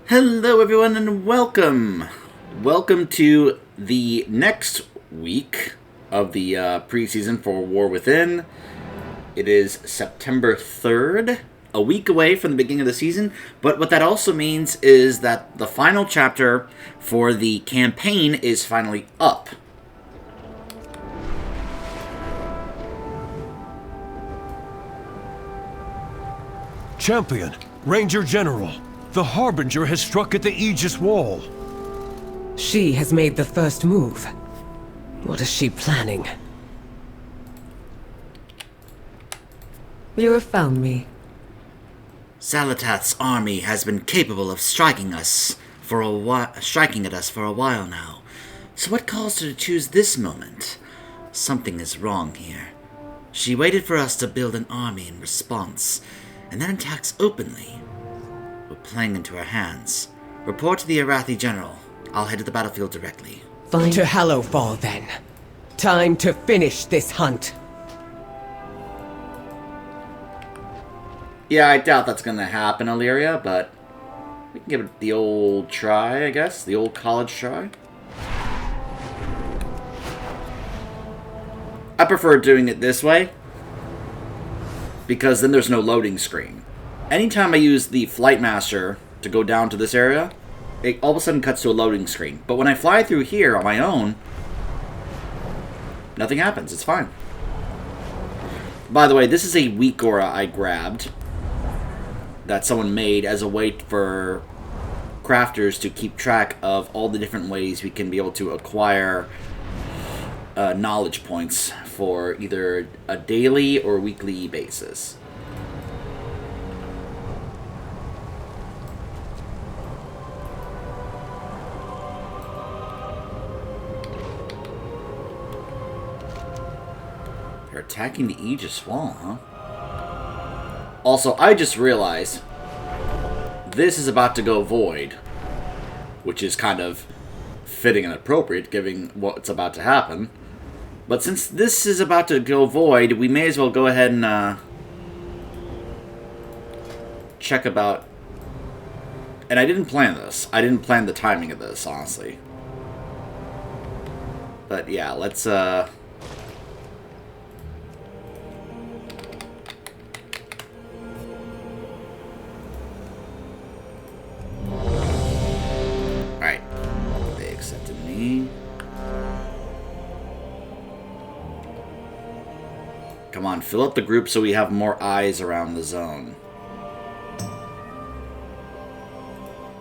Hello everyone and welcome! Welcome to the next week of the preseason for War Within. It is September 3rd, a week away from the beginning of the season, but what that also means is that the final chapter for the campaign is finally up. Champion, Ranger General, the Harbinger has struck at the Aegis Wall. She has made the first move. What is she planning? You have found me. Xalatath's army has been capable of striking at us for a while now. So what caused her to choose this moment? Something is wrong here. She waited for us to build an army in response, and then attacks openly. We're playing into her hands. Report to the Arathi General. I'll head to the battlefield directly. To Hallowfall, then. Time to finish this hunt. Yeah, I doubt that's gonna happen, Illyria, but we can give it the old try, I guess. The old college try. I prefer doing it this way, because then there's no loading screen. Anytime I use the Flight Master to go down to this area, it all of a sudden cuts to a loading screen. But when I fly through here on my own, nothing happens. It's fine. By the way, this is a weak aura I grabbed that someone made as a way for crafters to keep track of all the different ways we can be able to acquire knowledge points for either a daily or weekly basis. They're attacking the Aegis Wall, huh? Also, I just realized this is about to go void, which is kind of fitting and appropriate given what's about to happen. But since this is about to go void, we may as well go ahead and check about... And I didn't plan this. I didn't plan the timing of this, honestly. But yeah, let's... Alright. They accepted me. Come on, fill up the group so we have more eyes around the zone.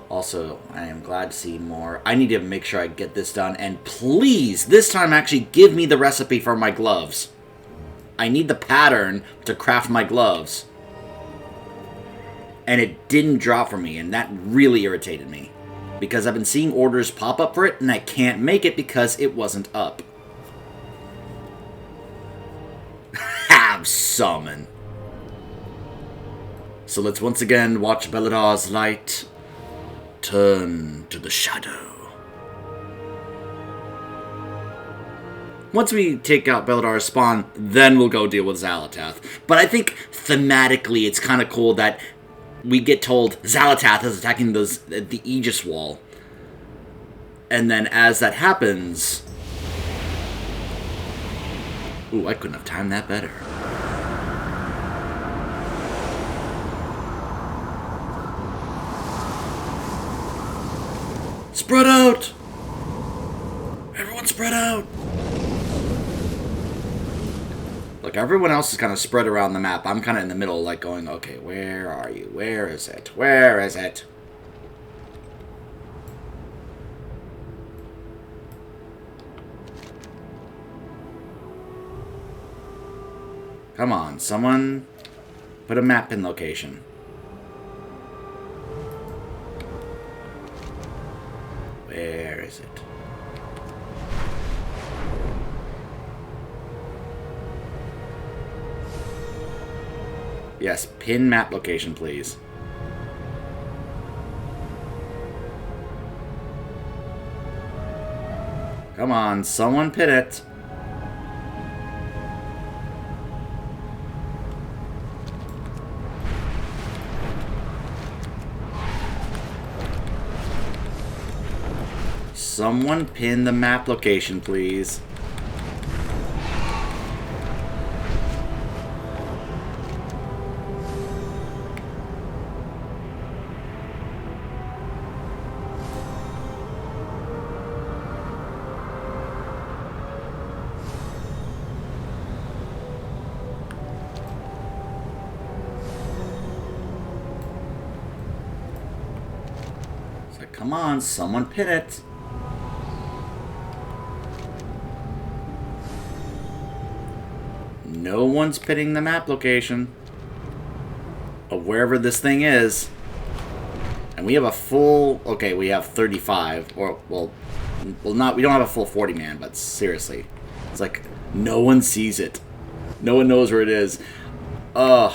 Also, I am glad to see more. I need to make sure I get this done. And please, this time actually give me the recipe for my gloves. I need the pattern to craft my gloves. And it didn't drop for me, and that really irritated me. Because I've been seeing orders pop up for it, and I can't make it because it wasn't up. Have summon. So let's once again watch Beladar's light turn to the shadow. Once we take out Beladar's spawn, then we'll go deal with Xalatath. But I think thematically it's kind of cool that we get told Xalatath is attacking the Aegis Wall. And then as that happens... Ooh, I couldn't have timed that better. Spread out! Everyone spread out! Look, everyone else is kind of spread around the map. I'm kind of in the middle, like going, okay, where are you? Where is it? Where is it? Come on, someone put a map in location. Where is it? Yes, pin map location, please. Come on, someone pin it. Someone pin the map location, please. Come on, someone pin it. No one's pinning the map location of wherever this thing is. And we have a full... Okay, we have 35. Or, well, not... We don't have a full 40 man, but seriously. It's like, no one sees it. No one knows where it is. Ugh.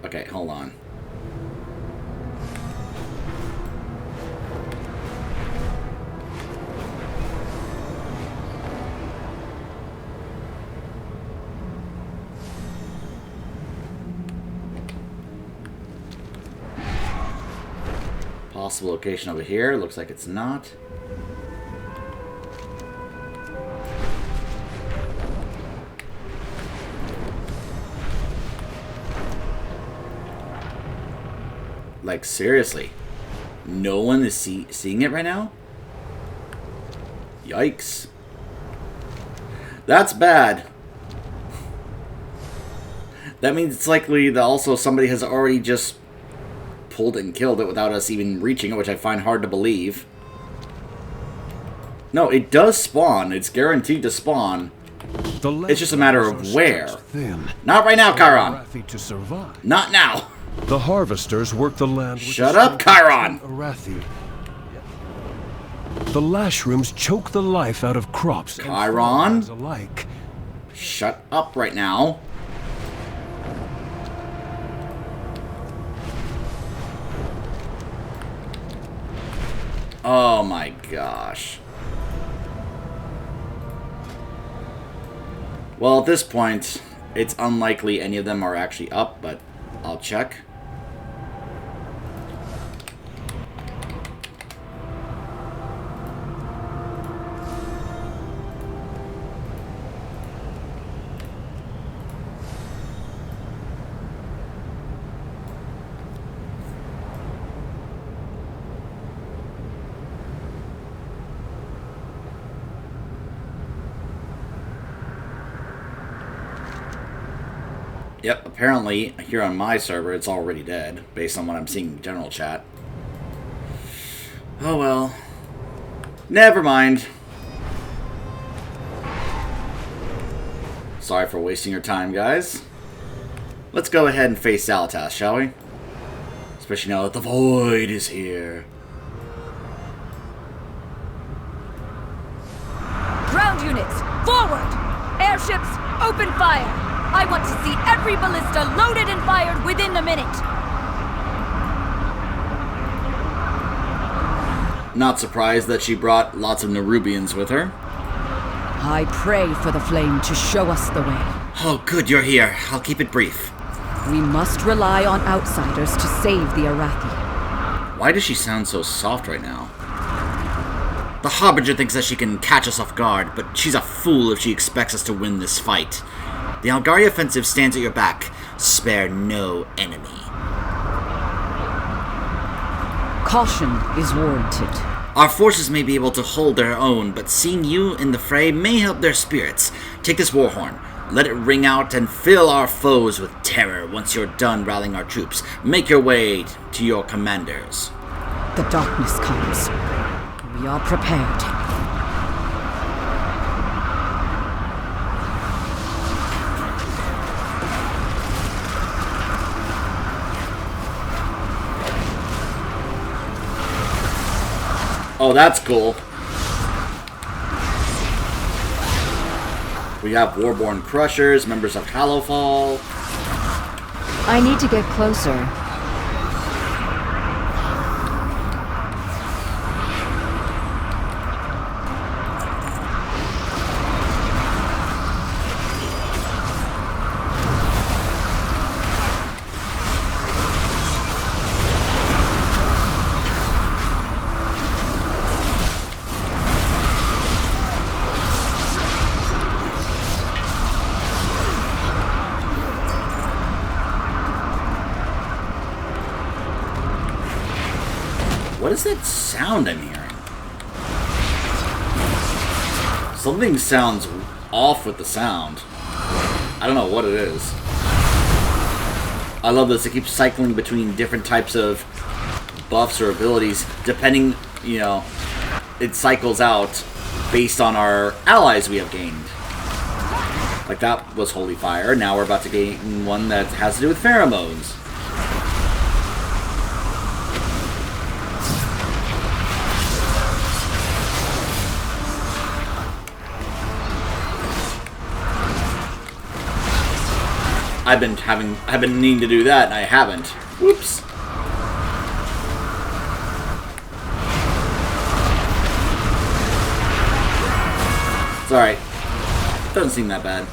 Okay, hold on. Possible location over here. Looks like it's not. Like, seriously. No one is seeing it right now? Yikes. That's bad. That means it's likely that also somebody has already just pulled it and killed it without us even reaching it, which I find hard to believe. No, it does spawn. It's guaranteed to spawn. It's just a matter of where. Not right now, Chiron. Not now. The harvesters work the land. Shut up, Chiron! The lashrooms choke the life out of crops. Chiron? Alike. Shut up right now. Oh my gosh. Well, at this point, it's unlikely any of them are actually up, but I'll check. Yep, apparently here on my server it's already dead, based on what I'm seeing in general chat. Oh well. Never mind. Sorry for wasting your time, guys. Let's go ahead and face Salatas, shall we? Especially now that the Void is here. Ground units, forward! Airships, open fire! I want to see every ballista loaded and fired within a minute! Not surprised that she brought lots of Nerubians with her. I pray for the flame to show us the way. Oh, good, you're here. I'll keep it brief. We must rely on outsiders to save the Arathi. Why does she sound so soft right now? The Harbinger thinks that she can catch us off guard, but she's a fool if she expects us to win this fight. The Algari offensive stands at your back. Spare no enemy. Caution is warranted. Our forces may be able to hold their own, but seeing you in the fray may help their spirits. Take this war horn. Let it ring out and fill our foes with terror. Once you're done rallying our troops, make your way to your commanders. The darkness comes. We are prepared. Oh, that's cool. We have Warborn Crushers, members of Hallowfall. I need to get closer. is that sound I'm hearing? Something sounds off with the sound. I don't know what it is. I love this. It keeps cycling between different types of buffs or abilities, depending, you know, it cycles out based on our allies we have gained. Like that was Holy Fire. Now we're about to gain one that has to do with pheromones. I've been needing to do that and I haven't. Whoops. It's alright. Doesn't seem that bad.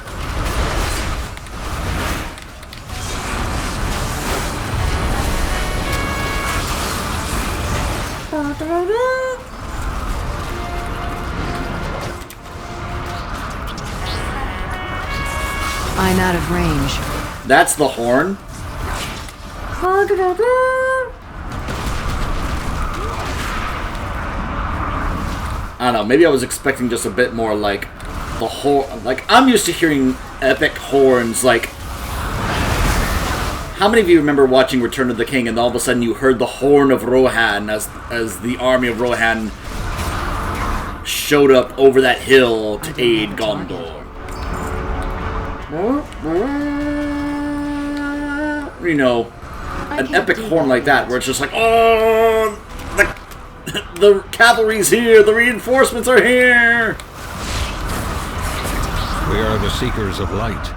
I'm out of range. That's the horn. I don't know, maybe I was expecting just a bit more like the horn. Like, I'm used to hearing epic horns, like... How many of you remember watching Return of the King and all of a sudden you heard the horn of Rohan as the army of Rohan showed up over that hill to aid Gondor? You know, an epic horn like that where it's just like, oh, the cavalry's here, the reinforcements are here. We are the Seekers of Light.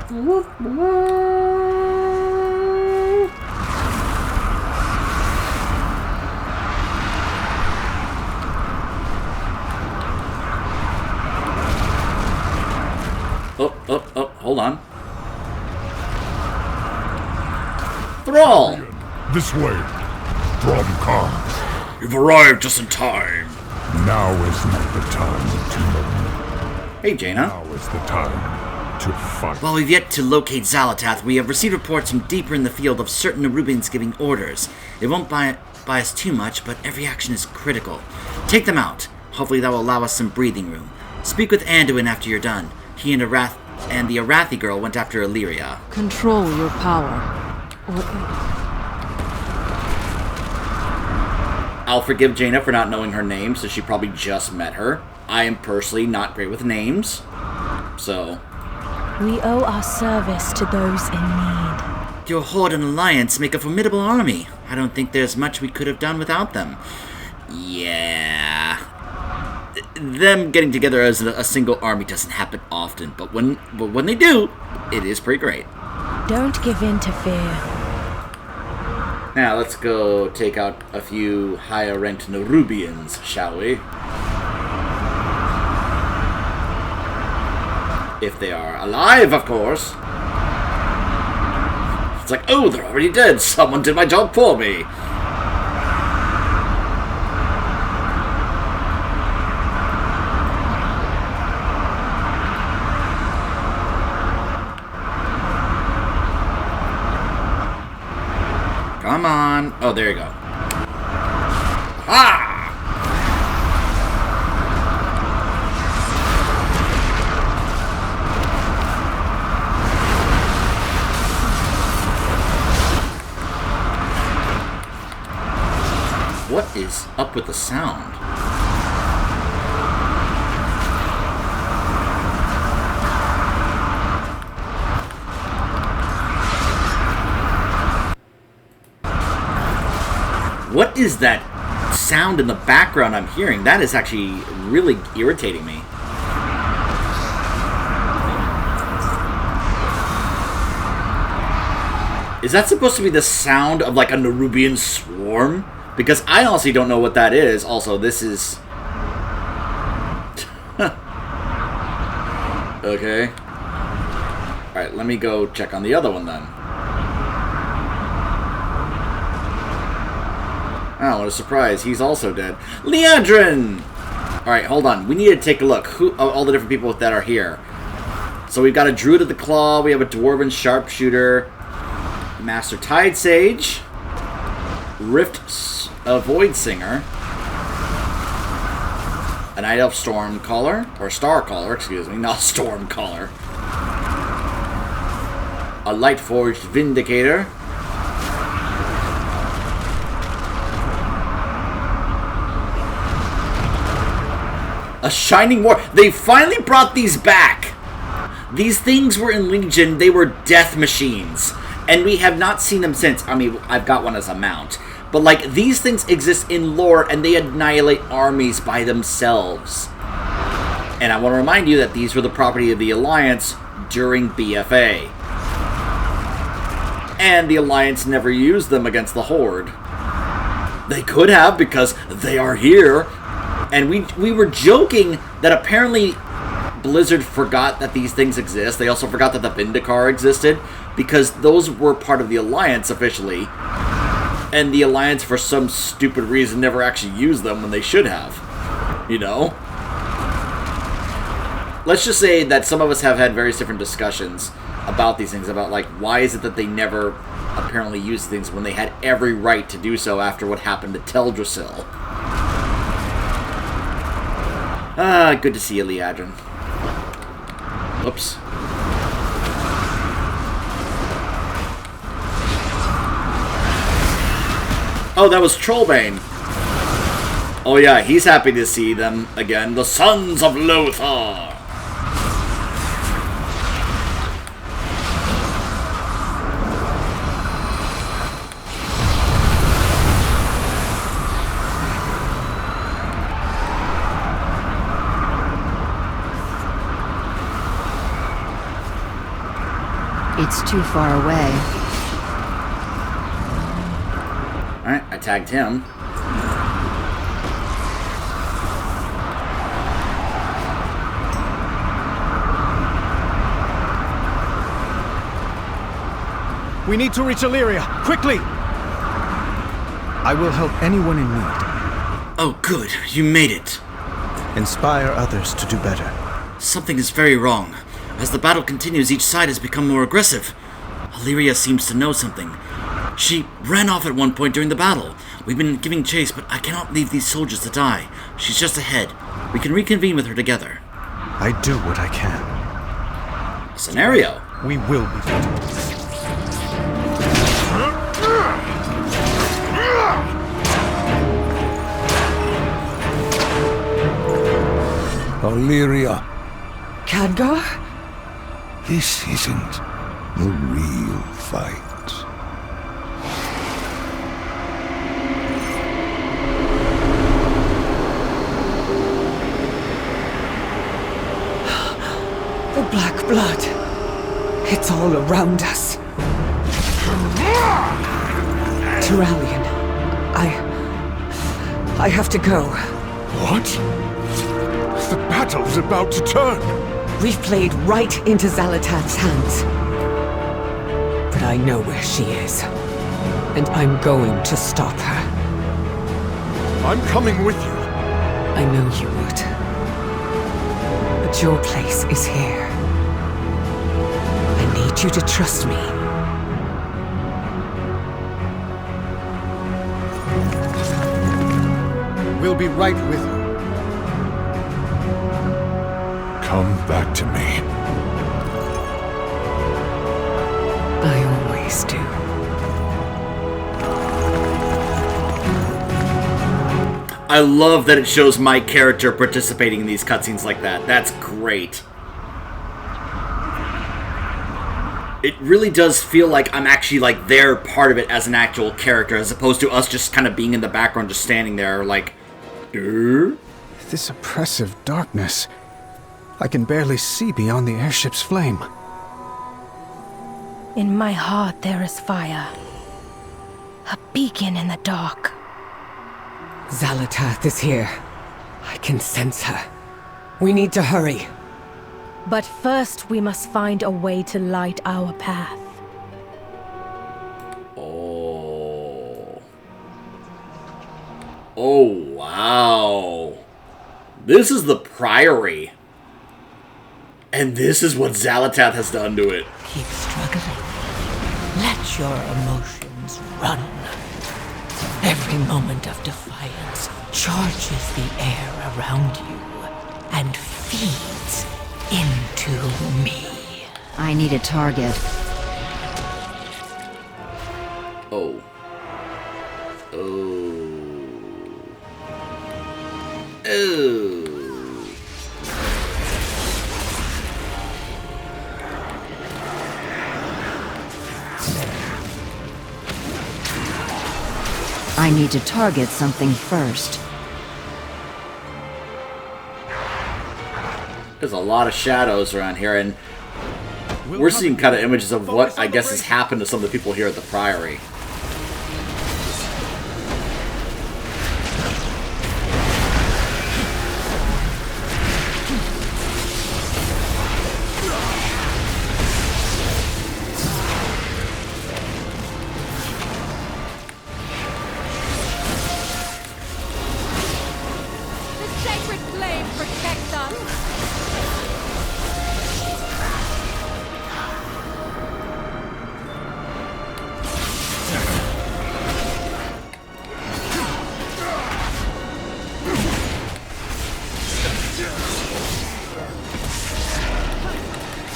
Oh, hold on. Thrall! This way, Throm Khan. You've arrived just in time. Now is not the time to mourn. Hey, Jaina. Now is the time to fight. While we've yet to locate Xalatath, we have received reports from deeper in the field of certain Nerubians giving orders. It won't bias too much, but every action is critical. Take them out. Hopefully that will allow us some breathing room. Speak with Anduin after you're done. He and the Arathi girl went after Illyria. Control your power. I'll forgive Jaina for not knowing her name, so she probably just met her. I am personally not great with names, so... We owe our service to those in need. Your Horde and Alliance make a formidable army. I don't think there's much we could have done without them. Yeah... Them getting together as a single army doesn't happen often, but when they do, it is pretty great. Don't give in to fear. Now, let's go take out a few higher-ranked Nerubians, shall we? If they are alive, of course. It's like, oh, they're already dead. Someone did my job for me. Come on. Oh, there you go. Ah! What is up with the sound? What is that sound in the background I'm hearing? That is actually really irritating me. Is that supposed to be the sound of like a Nerubian swarm? Because I honestly don't know what that is. Also, this is... Okay. Alright, let me go check on the other one then. Oh, what a surprise. He's also dead. Leandrin! Alright, hold on. We need to take a look. Who all the different people that are here. So we've got a Druid of the Claw. We have a Dwarven Sharpshooter. Master Tide Sage. Rift Void Singer. Night Elf Stormcaller, or Starcaller, excuse me, not Stormcaller. A Lightforged Vindicator. A Shining War. They finally brought these back. These things were in Legion. They were death machines. And we have not seen them since. I mean, I've got one as a mount. But, like, these things exist in lore, and they annihilate armies by themselves. And I want to remind you that these were the property of the Alliance during BFA. And the Alliance never used them against the Horde. They could have, because they are here. And we were joking that apparently Blizzard forgot that these things exist. They also forgot that the Vindicar existed, because those were part of the Alliance officially. And the Alliance, for some stupid reason, never actually used them when they should have. You know? Let's just say that some of us have had various different discussions about these things, about, like, why is it that they never apparently used things when they had every right to do so after what happened to Teldrassil. Ah, good to see you, Liadrin. Whoops. Oh, that was Trollbane. Oh yeah, he's happy to see them again. The Sons of Lothar. It's too far away. Alright, I tagged him. We need to reach Illyria, quickly! I will help anyone in need. Oh, good. You made it. Inspire others to do better. Something is very wrong. As the battle continues, each side has become more aggressive. Illyria seems to know something. She ran off at one point during the battle. We've been giving chase, but I cannot leave these soldiers to die. She's just ahead. We can reconvene with her together. I do what I can. Scenario. We will be victorious. Illyria, Khadgar? this isn't the real fight. The black blood. It's all around us. Turalian, I have to go. What? The battle's about to turn. We've played right into Zalatath's hands. But I know where she is. And I'm going to stop her. I'm coming with you. I know you would. But your place is here. I need you to trust me. We'll be right with you. Come back to me. I always do. I love that it shows my character participating in these cutscenes like that. That's great. It really does feel like I'm actually, like, there, part of it as an actual character, as opposed to us just kind of being in the background, just standing there, like, This oppressive darkness. I can barely see beyond the airship's flame. In my heart there is fire. A beacon in the dark. Zalatath is here. I can sense her. We need to hurry. But first we must find a way to light our path. Oh. Oh, wow. This is the Priory. And this is what Zalatath has done to it. Keep struggling. Let your emotions run. Every moment of defiance charges the air around you and feeds into me. I need a target. Oh. Oh. Oh. I need to target something first. There's a lot of shadows around here, and we're seeing kind of images of what I guess has happened to some of the people here at the Priory. The sacred flame protects us!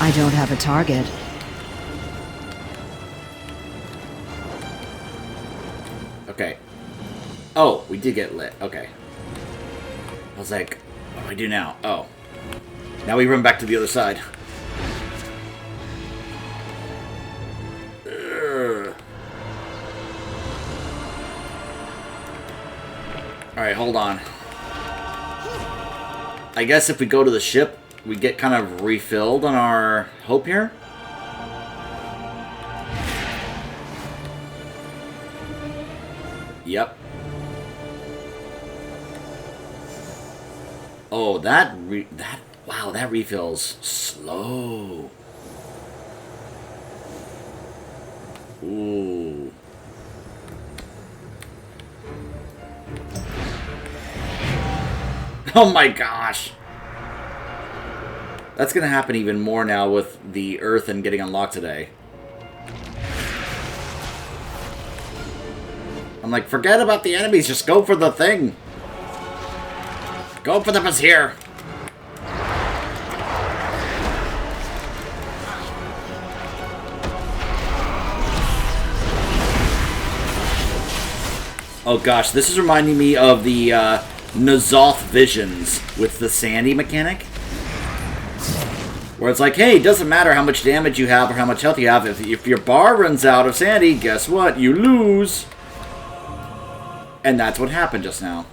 I don't have a target. Okay. Oh, we did get lit. Okay. I was like, what do I do now? Oh. Now we run back to the other side. Ugh. Alright, hold on. I guess if we go to the ship, we get kind of refilled on our hope here. Yep. Oh, wow, that refills slow. Ooh. Oh my gosh. That's gonna happen even more now with the Earth and getting unlocked today. I'm like, forget about the enemies, just go for the thing. Go for the Vizier. Oh gosh, this is reminding me of the N'Zoth visions with the Sandy mechanic. Where it's like, hey, it doesn't matter how much damage you have or how much health you have. If your bar runs out of Sandy, guess what? You lose. And that's what happened just now.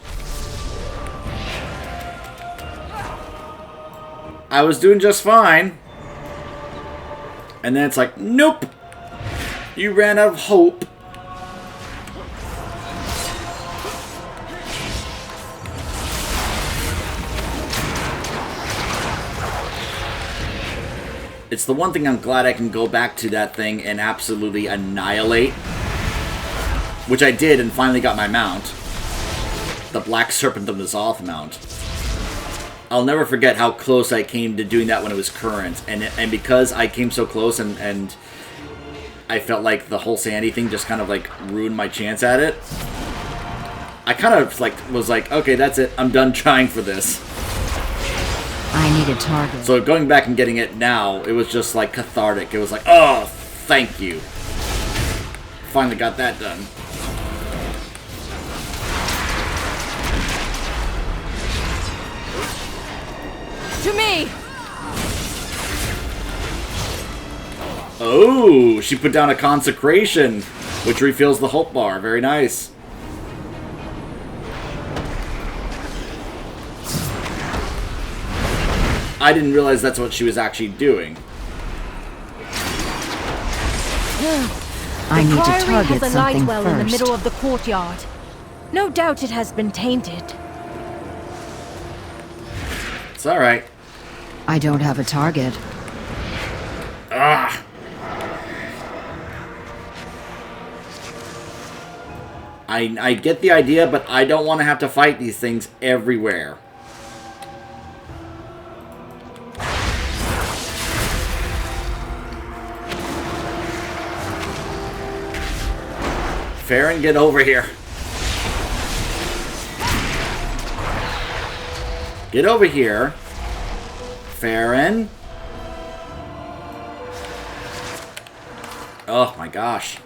I was doing just fine. And then it's like, nope. You ran out of hope. It's the one thing I'm glad I can go back to that thing and absolutely annihilate. Which I did and finally got my mount. The Black Serpent of N'Zoth mount. I'll never forget how close I came to doing that when it was current. And because I came so close and I felt like the whole Sandy thing just kind of like ruined my chance at it. I kind of like was like, okay, that's it. I'm done trying for this. I need a target. So going back and getting it now, it was just like cathartic. It was like, oh, thank you. Finally got that done. To me! Oh, she put down a consecration, which refills the hope bar. Very nice. I didn't realize that's what she was actually doing. I need to Priory target has a light something well first. in the middle of the courtyard. No doubt it has been tainted. It's alright. I don't have a target. Ah! I get the idea, but I don't want to have to fight these things everywhere. Farron, get over here. Get over here. Farron. Oh my gosh.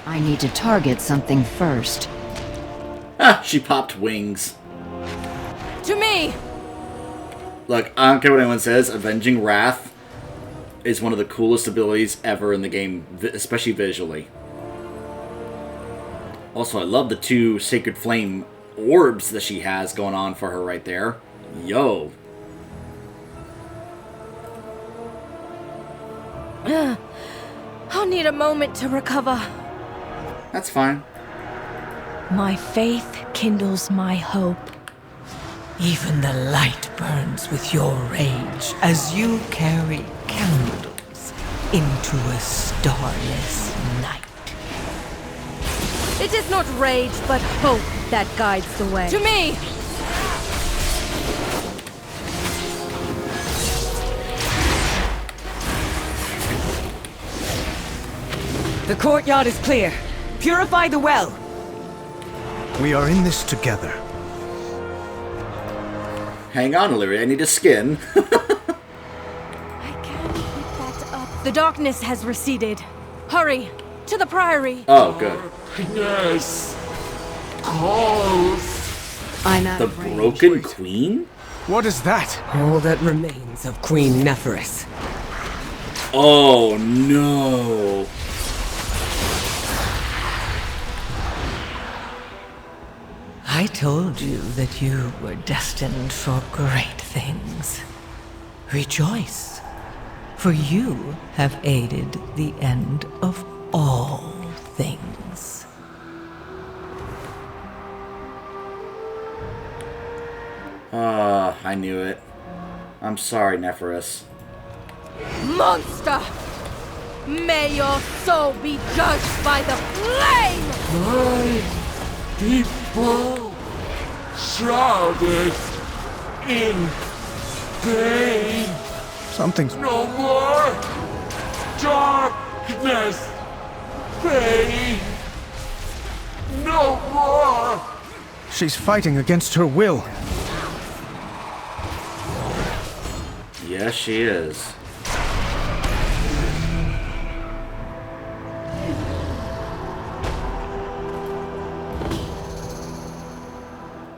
I need to target something first. Ah, she popped wings. To me! Look, I don't care what anyone says, Avenging Wrath is one of the coolest abilities ever in the game, especially visually. Also, I love the 2 Sacred Flame orbs that she has going on for her right there. Yo. I'll need a moment to recover. That's fine. My faith kindles my hope. Even the light burns with your rage as you carry candles into a starless night. It is not rage, but hope that guides the way. To me! The courtyard is clear. Purify the well. We are in this together. Hang on, Illyria, I need a skin. I can't keep that up. The darkness has receded. Hurry! To the Priory! Oh, good. Yes. Close. I'm out The of range. Broken Queen? What is that? All that remains of Queen Neferis. Oh, no. I told you that you were destined for great things. Rejoice, for you have aided the end of all things. Ah, I knew it. I'm sorry, Neferis. Monster! May your soul be judged by the flame! My people shrouded in pain. Something's... No more darkness. Pain. No more. She's fighting against her will. Yes, she is.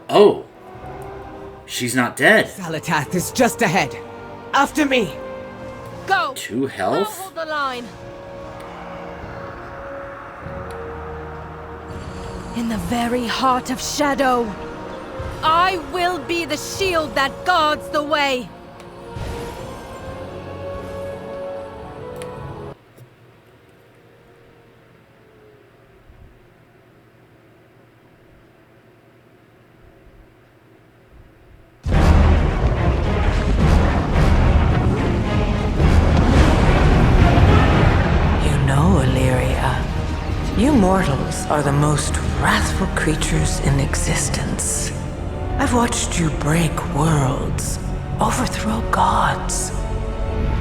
Oh! She's not dead. Zalatath is just ahead. After me! Go! 2 I'll health? hold the line. In the very heart of shadow, I will be the shield that guards the way. You mortals are the most wrathful creatures in existence. I've watched you break worlds, overthrow gods.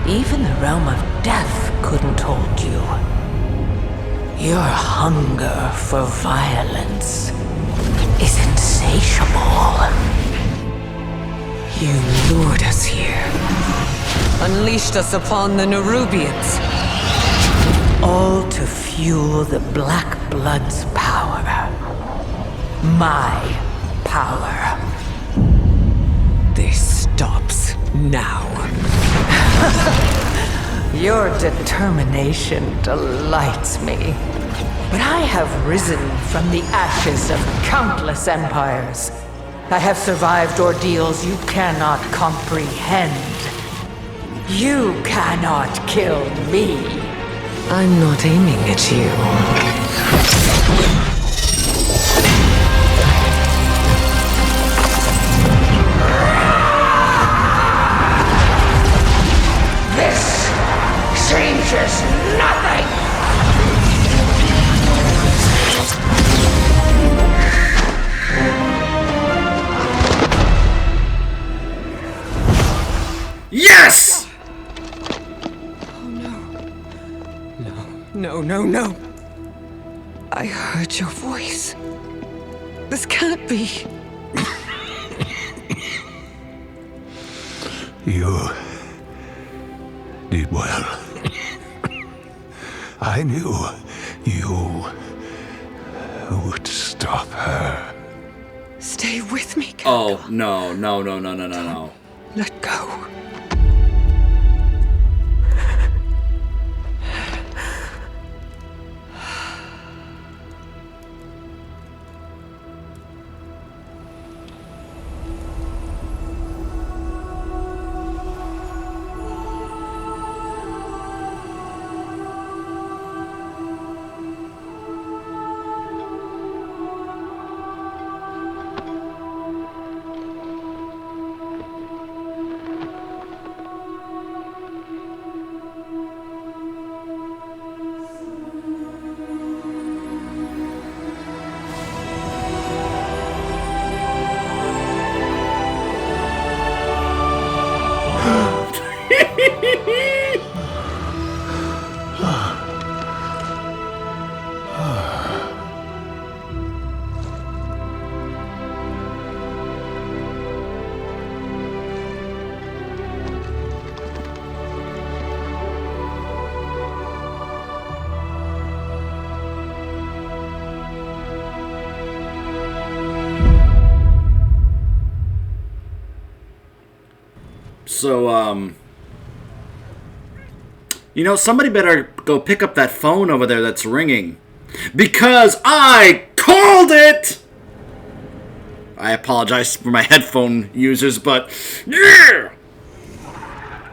Even the realm of death couldn't hold you. Your hunger for violence is insatiable. You lured us here, unleashed us upon the Nerubians, all to fuel the Black Blood's power. My power. This stops now. Your determination delights me. But I have risen from the ashes of countless empires. I have survived ordeals you cannot comprehend. You cannot kill me. I'm not aiming at you. This changes nothing! Yes! No. I heard your voice. This can't be. You did well. I knew you would stop her. Stay with me, Khadgar. Oh, no. Let go. So, you know, somebody better go pick up that phone over there that's ringing. Because I called it! I apologize for my headphone users, but yeah!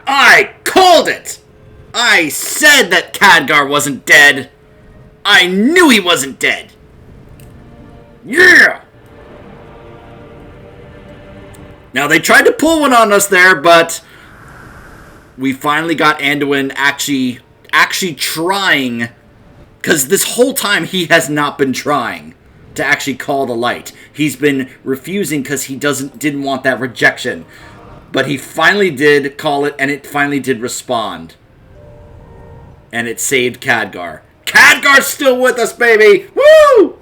I called it! I said that Khadgar wasn't dead! I knew he wasn't dead! Yeah! Now, they tried to pull one on us there, but we finally got Anduin actually trying, because this whole time he has not been trying to actually call the light. He's been refusing because he didn't want that rejection. But he finally did call it, and it finally did respond. And it saved Khadgar. Khadgar's still with us, baby! Woo!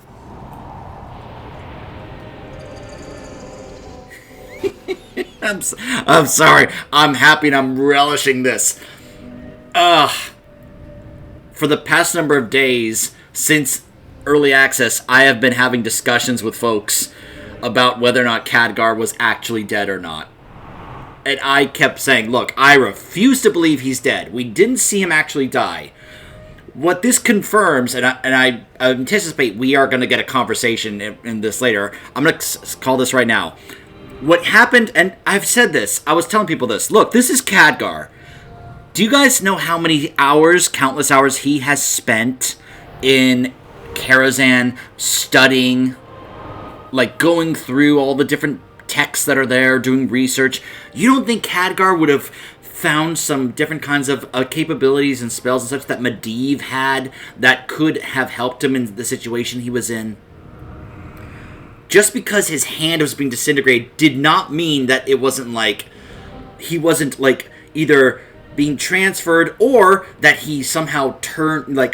I'm sorry. I'm happy and I'm relishing this. For the past number of days, since early access, I have been having discussions with folks about whether or not Khadgar was actually dead or not. And I kept saying, look, I refuse to believe he's dead. We didn't see him actually die. What this confirms, and I anticipate we are going to get a conversation in this later. I'm going to call this right now. What happened, and I've said this, I was telling people this. Look, this is Khadgar. Do you guys know how many hours, countless hours, he has spent in Karazhan studying, like going through all the different texts that are there, doing research? You don't think Khadgar would have found some different kinds of capabilities and spells and such that Medivh had that could have helped him in the situation he was in? Just because his hand was being disintegrated did not mean that it wasn't like he wasn't like either being transferred or that he somehow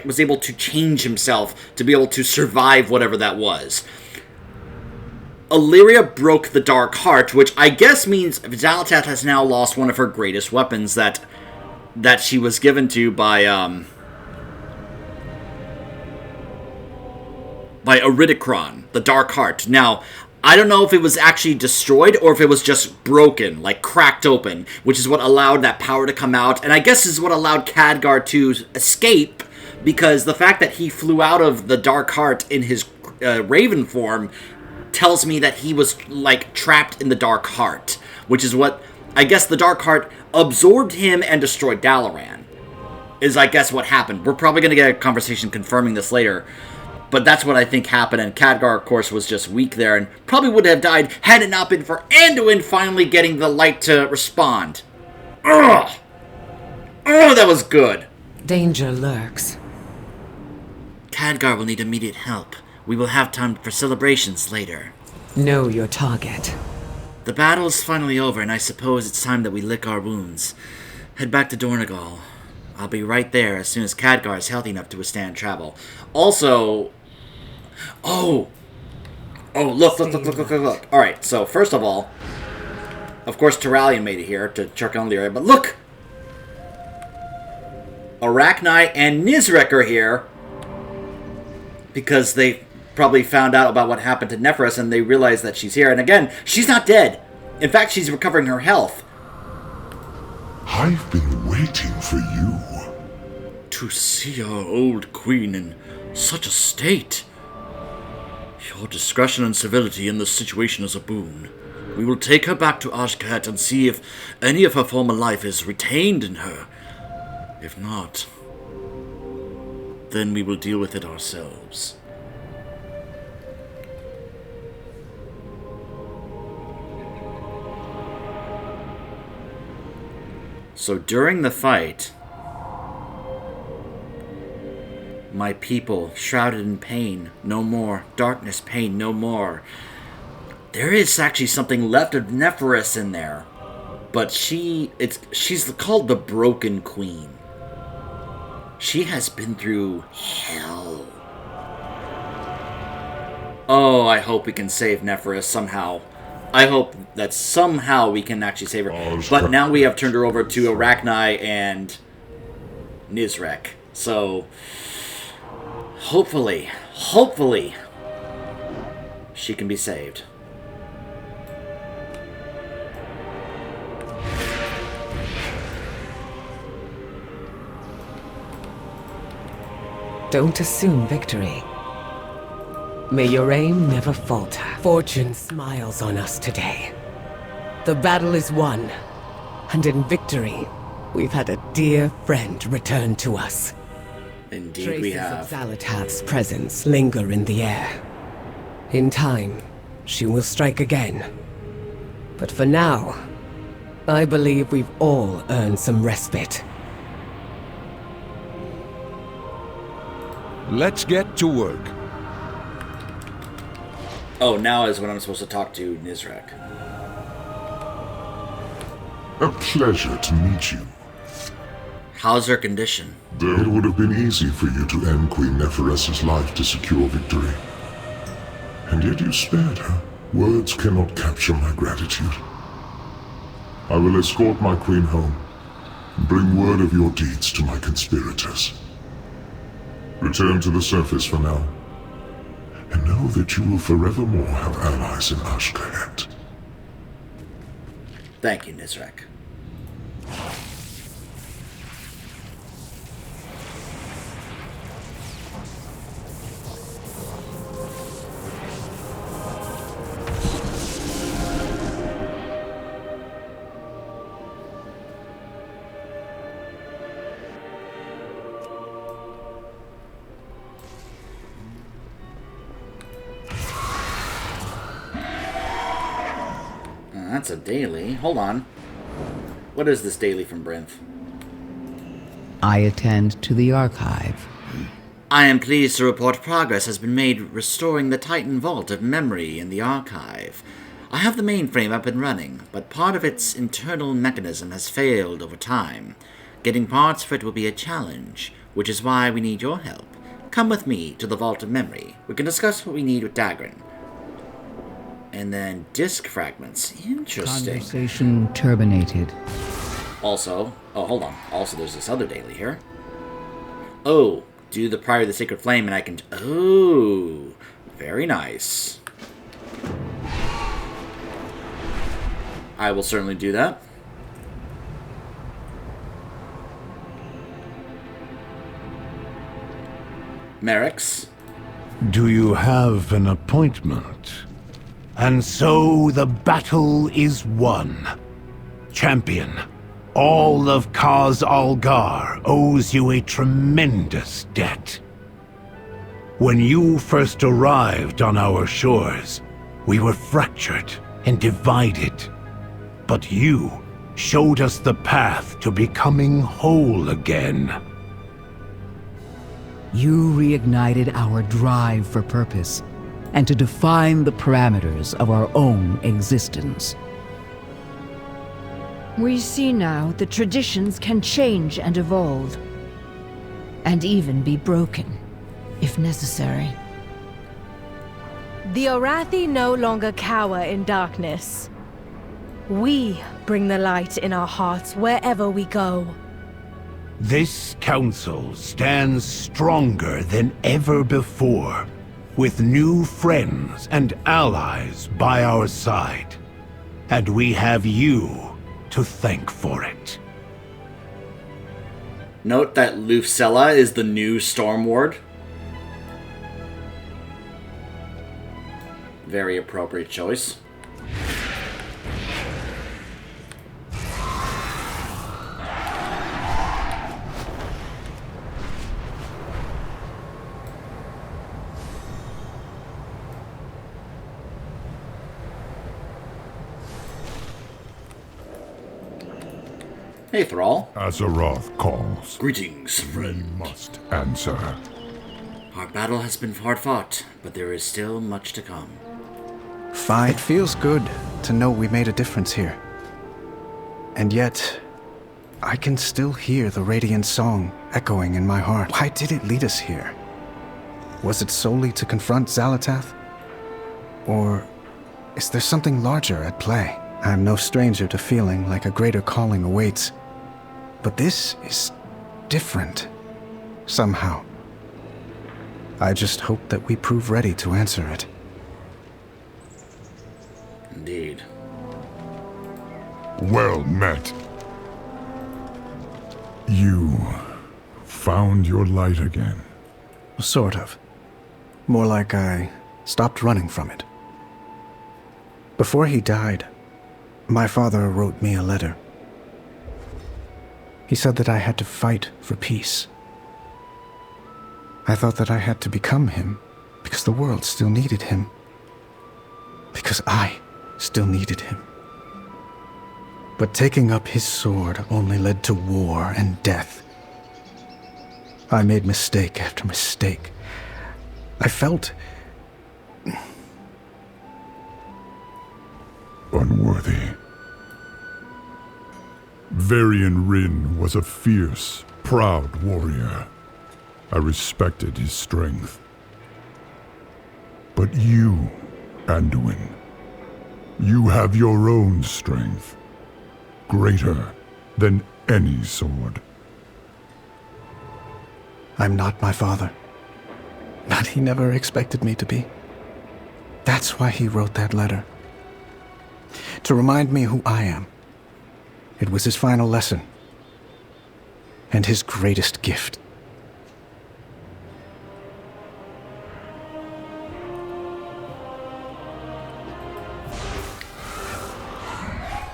was able to change himself to be able to survive whatever that was. Illyria broke the Dark Heart, which I guess means Xal'atath has now lost one of her greatest weapons that she was given to by Iridikron, the Dark Heart. Now, I don't know if it was actually destroyed or if it was just broken, like cracked open, which is what allowed that power to come out, and I guess is what allowed Khadgar to escape, because the fact that he flew out of the Dark Heart in his Raven form tells me that he was, like, trapped in the Dark Heart, which is what, I guess the Dark Heart absorbed him and destroyed Dalaran, is, I guess, what happened. We're probably going to get a conversation confirming this later, but that's what I think happened, and Khadgar, of course, was just weak there, and probably would have died had it not been for Anduin finally getting the light to respond. Ugh! Oh, that was good! Danger lurks. Khadgar will need immediate help. We will have time for celebrations later. Know your target. The battle is finally over, and I suppose it's time that we lick our wounds. Head back to Dornegal. I'll be right there as soon as Khadgar is healthy enough to withstand travel. Also... Oh, look. Alright, so first of all, Of course, Terralion made it here to check on the area, but look! Arachni and Nizrek are here because they probably found out about what happened to Nephris and they realized that she's here. And again, she's not dead. In fact, she's recovering her health. I've been waiting for you. To see our old queen in such a state. Your discretion and civility in this situation is a boon. We will take her back to Ashket and see if any of her former life is retained in her. If not, then we will deal with it ourselves. So during the fight, my people, shrouded in pain, no more. Darkness, pain, no more. There is actually something left of Nephris in there. But she's called the Broken Queen. She has been through hell. Oh, I hope we can save Nephris somehow. I hope that somehow we can actually save her. But now we have turned her over to Arachni and Nizrek. So, hopefully, she can be saved. Don't assume victory. May your aim never falter. Fortune smiles on us today. The battle is won, and in victory, we've had a dear friend return to us. Indeed, Traces we have. of Zalatav's presence linger in the air. In time, she will strike again. But for now, I believe we've all earned some respite. Let's get to work. Oh, now is when I'm supposed to talk to Nizrek. A pleasure to meet you. How's her condition? Though it would have been easy for you to end Queen Nephiress's life to secure victory. And yet you spared her. Words cannot capture my gratitude. I will escort my queen home and bring word of your deeds to my conspirators. Return to the surface for now, and know that you will forevermore have allies in Ashkahet. Thank you, Nizrek. That's a daily. Hold on. What is this daily from Brinth? I attend to the archive. I am pleased to report progress has been made restoring the Titan Vault of Memory in the archive. I have the mainframe up and running, but part of its internal mechanism has failed over time. Getting parts for it will be a challenge, which is why we need your help. Come with me to the Vault of Memory. We can discuss what we need with Dagran. And then disk fragments. Interesting. Conversation terminated. Also, oh, hold on. Also, there's this other daily here. Oh, do the Prior of the Sacred Flame and I can... Oh, very nice. I will certainly do that. Merrick's. Do you have an appointment? And so the battle is won. Champion, all of Kaz Algar owes you a tremendous debt. When you first arrived on our shores, we were fractured and divided. But you showed us the path to becoming whole again. You reignited our drive for purpose, and to define the parameters of our own existence. We see now that traditions can change and evolve, and even be broken, if necessary. The Arathi no longer cower in darkness. We bring the light in our hearts wherever we go. This council stands stronger than ever before, with new friends and allies by our side. And we have you to thank for it. Note that Lufcella is the new Storm Ward. Very appropriate choice. Hey, Thrall. Azeroth calls. Greetings, friend. We must answer. Our battle has been hard fought, but there is still much to come. Fine. It feels good to know we made a difference here. And yet, I can still hear the Radiant song echoing in my heart. Why did it lead us here? Was it solely to confront Xalatath? Or is there something larger at play? I'm no stranger to feeling like a greater calling awaits. But this is different, somehow. I just hope that we prove ready to answer it. Indeed. Well met. You found your light again. Sort of. More like I stopped running from it. Before he died, my father wrote me a letter. He said that I had to fight for peace. I thought that I had to become him because the world still needed him. Because I still needed him. But taking up his sword only led to war and death. I made mistake after mistake. I felt unworthy. Varian Rin was a fierce, proud warrior. I respected his strength. But you, Anduin, you have your own strength, greater than any sword. I'm not my father. But he never expected me to be. That's why he wrote that letter. To remind me who I am. It was his final lesson. And his greatest gift.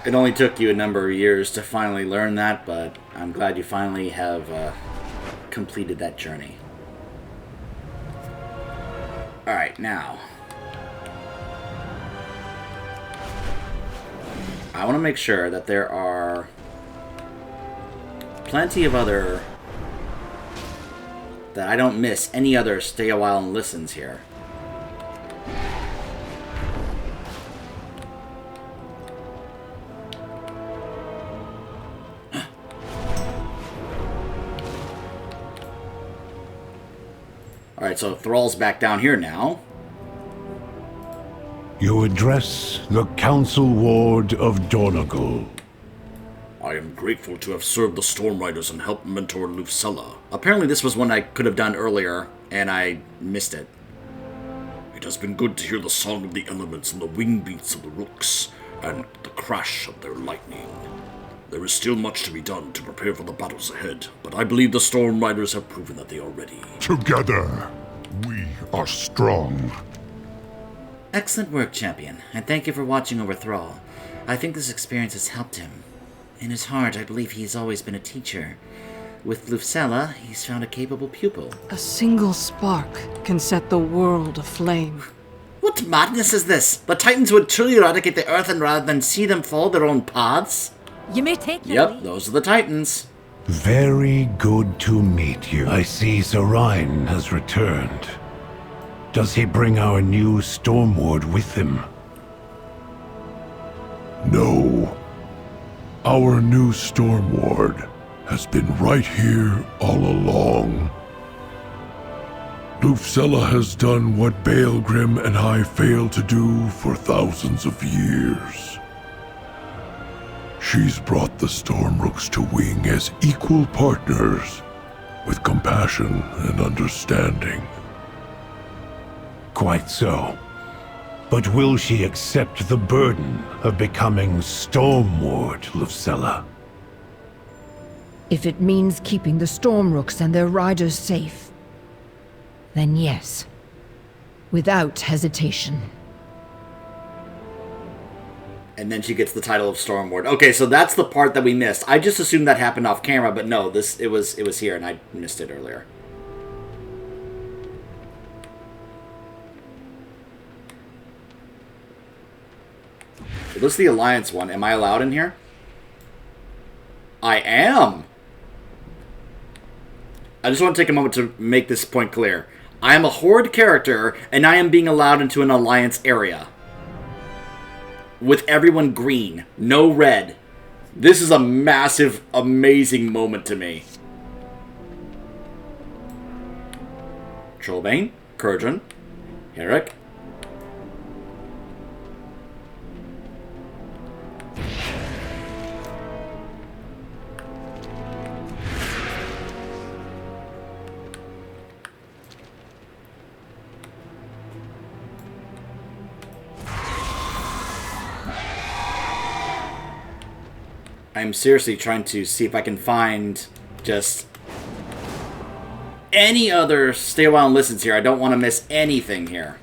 It only took you a number of years to finally learn that, but I'm glad you finally have completed that journey. Alright, now. I want to make sure that there are plenty of other... that I don't miss any other stay a while and listens here. Alright, so Thrall's back down here now. You address the Council Ward of Dornagal. I am grateful to have served the Storm Riders and helped mentor Lufcella. Apparently this was one I could have done earlier, and I missed it. It has been good to hear the song of the elements and the wing beats of the rooks, and the crash of their lightning. There is still much to be done to prepare for the battles ahead, but I believe the Storm Riders have proven that they are ready. Together, we are strong. Excellent work, Champion, and thank you for watching over Thrall. I think this experience has helped him. In his heart, I believe he's always been a teacher. With Lufcella, he's found a capable pupil. A single spark can set the world aflame. What madness is this? The Titans would truly eradicate the Earth rather than see them follow their own paths? You may take your Yep, leave. those are the Titans. Very good to meet you. I see Zarian has returned. Does he bring our new Storm Ward with him? No. Our new Storm Ward has been right here all along. Lufcella has done what Baelgrim and I failed to do for thousands of years. She's brought the Stormrooks to Wing as equal partners, with compassion and understanding. Quite so. But will she accept the burden of becoming Stormward, Lucella? If it means keeping the Stormrooks and their riders safe, then yes. Without hesitation. And then she gets the title of Stormward. Okay, so that's the part that we missed. I just assumed that happened off camera, but no, it was here, and I missed it earlier. So this is the Alliance one. Am I allowed in here? I am! I just want to take a moment to make this point clear. I am a Horde character, and I am being allowed into an Alliance area. With everyone green, no red. This is a massive, amazing moment to me. Trollbane, Kurgan, Herrick. I'm seriously trying to see if I can find just any other stay a while and listens here. I don't want to miss anything here.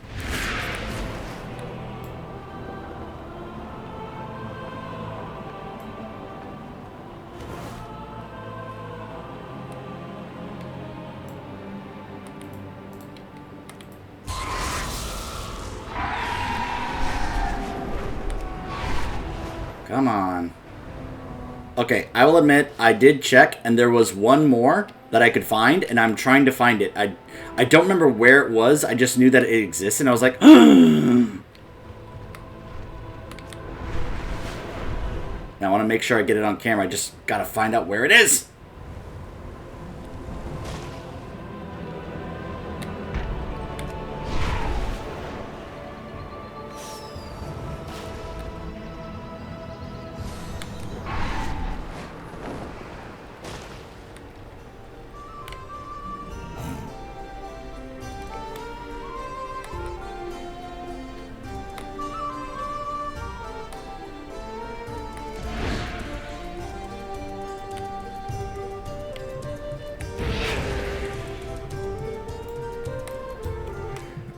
Come on. Okay, I will admit, I did check, and there was one more that I could find, and I'm trying to find it. I don't remember where it was, I just knew that it existed, and I was like, now I want to make sure I get it on camera, I just gotta find out where it is!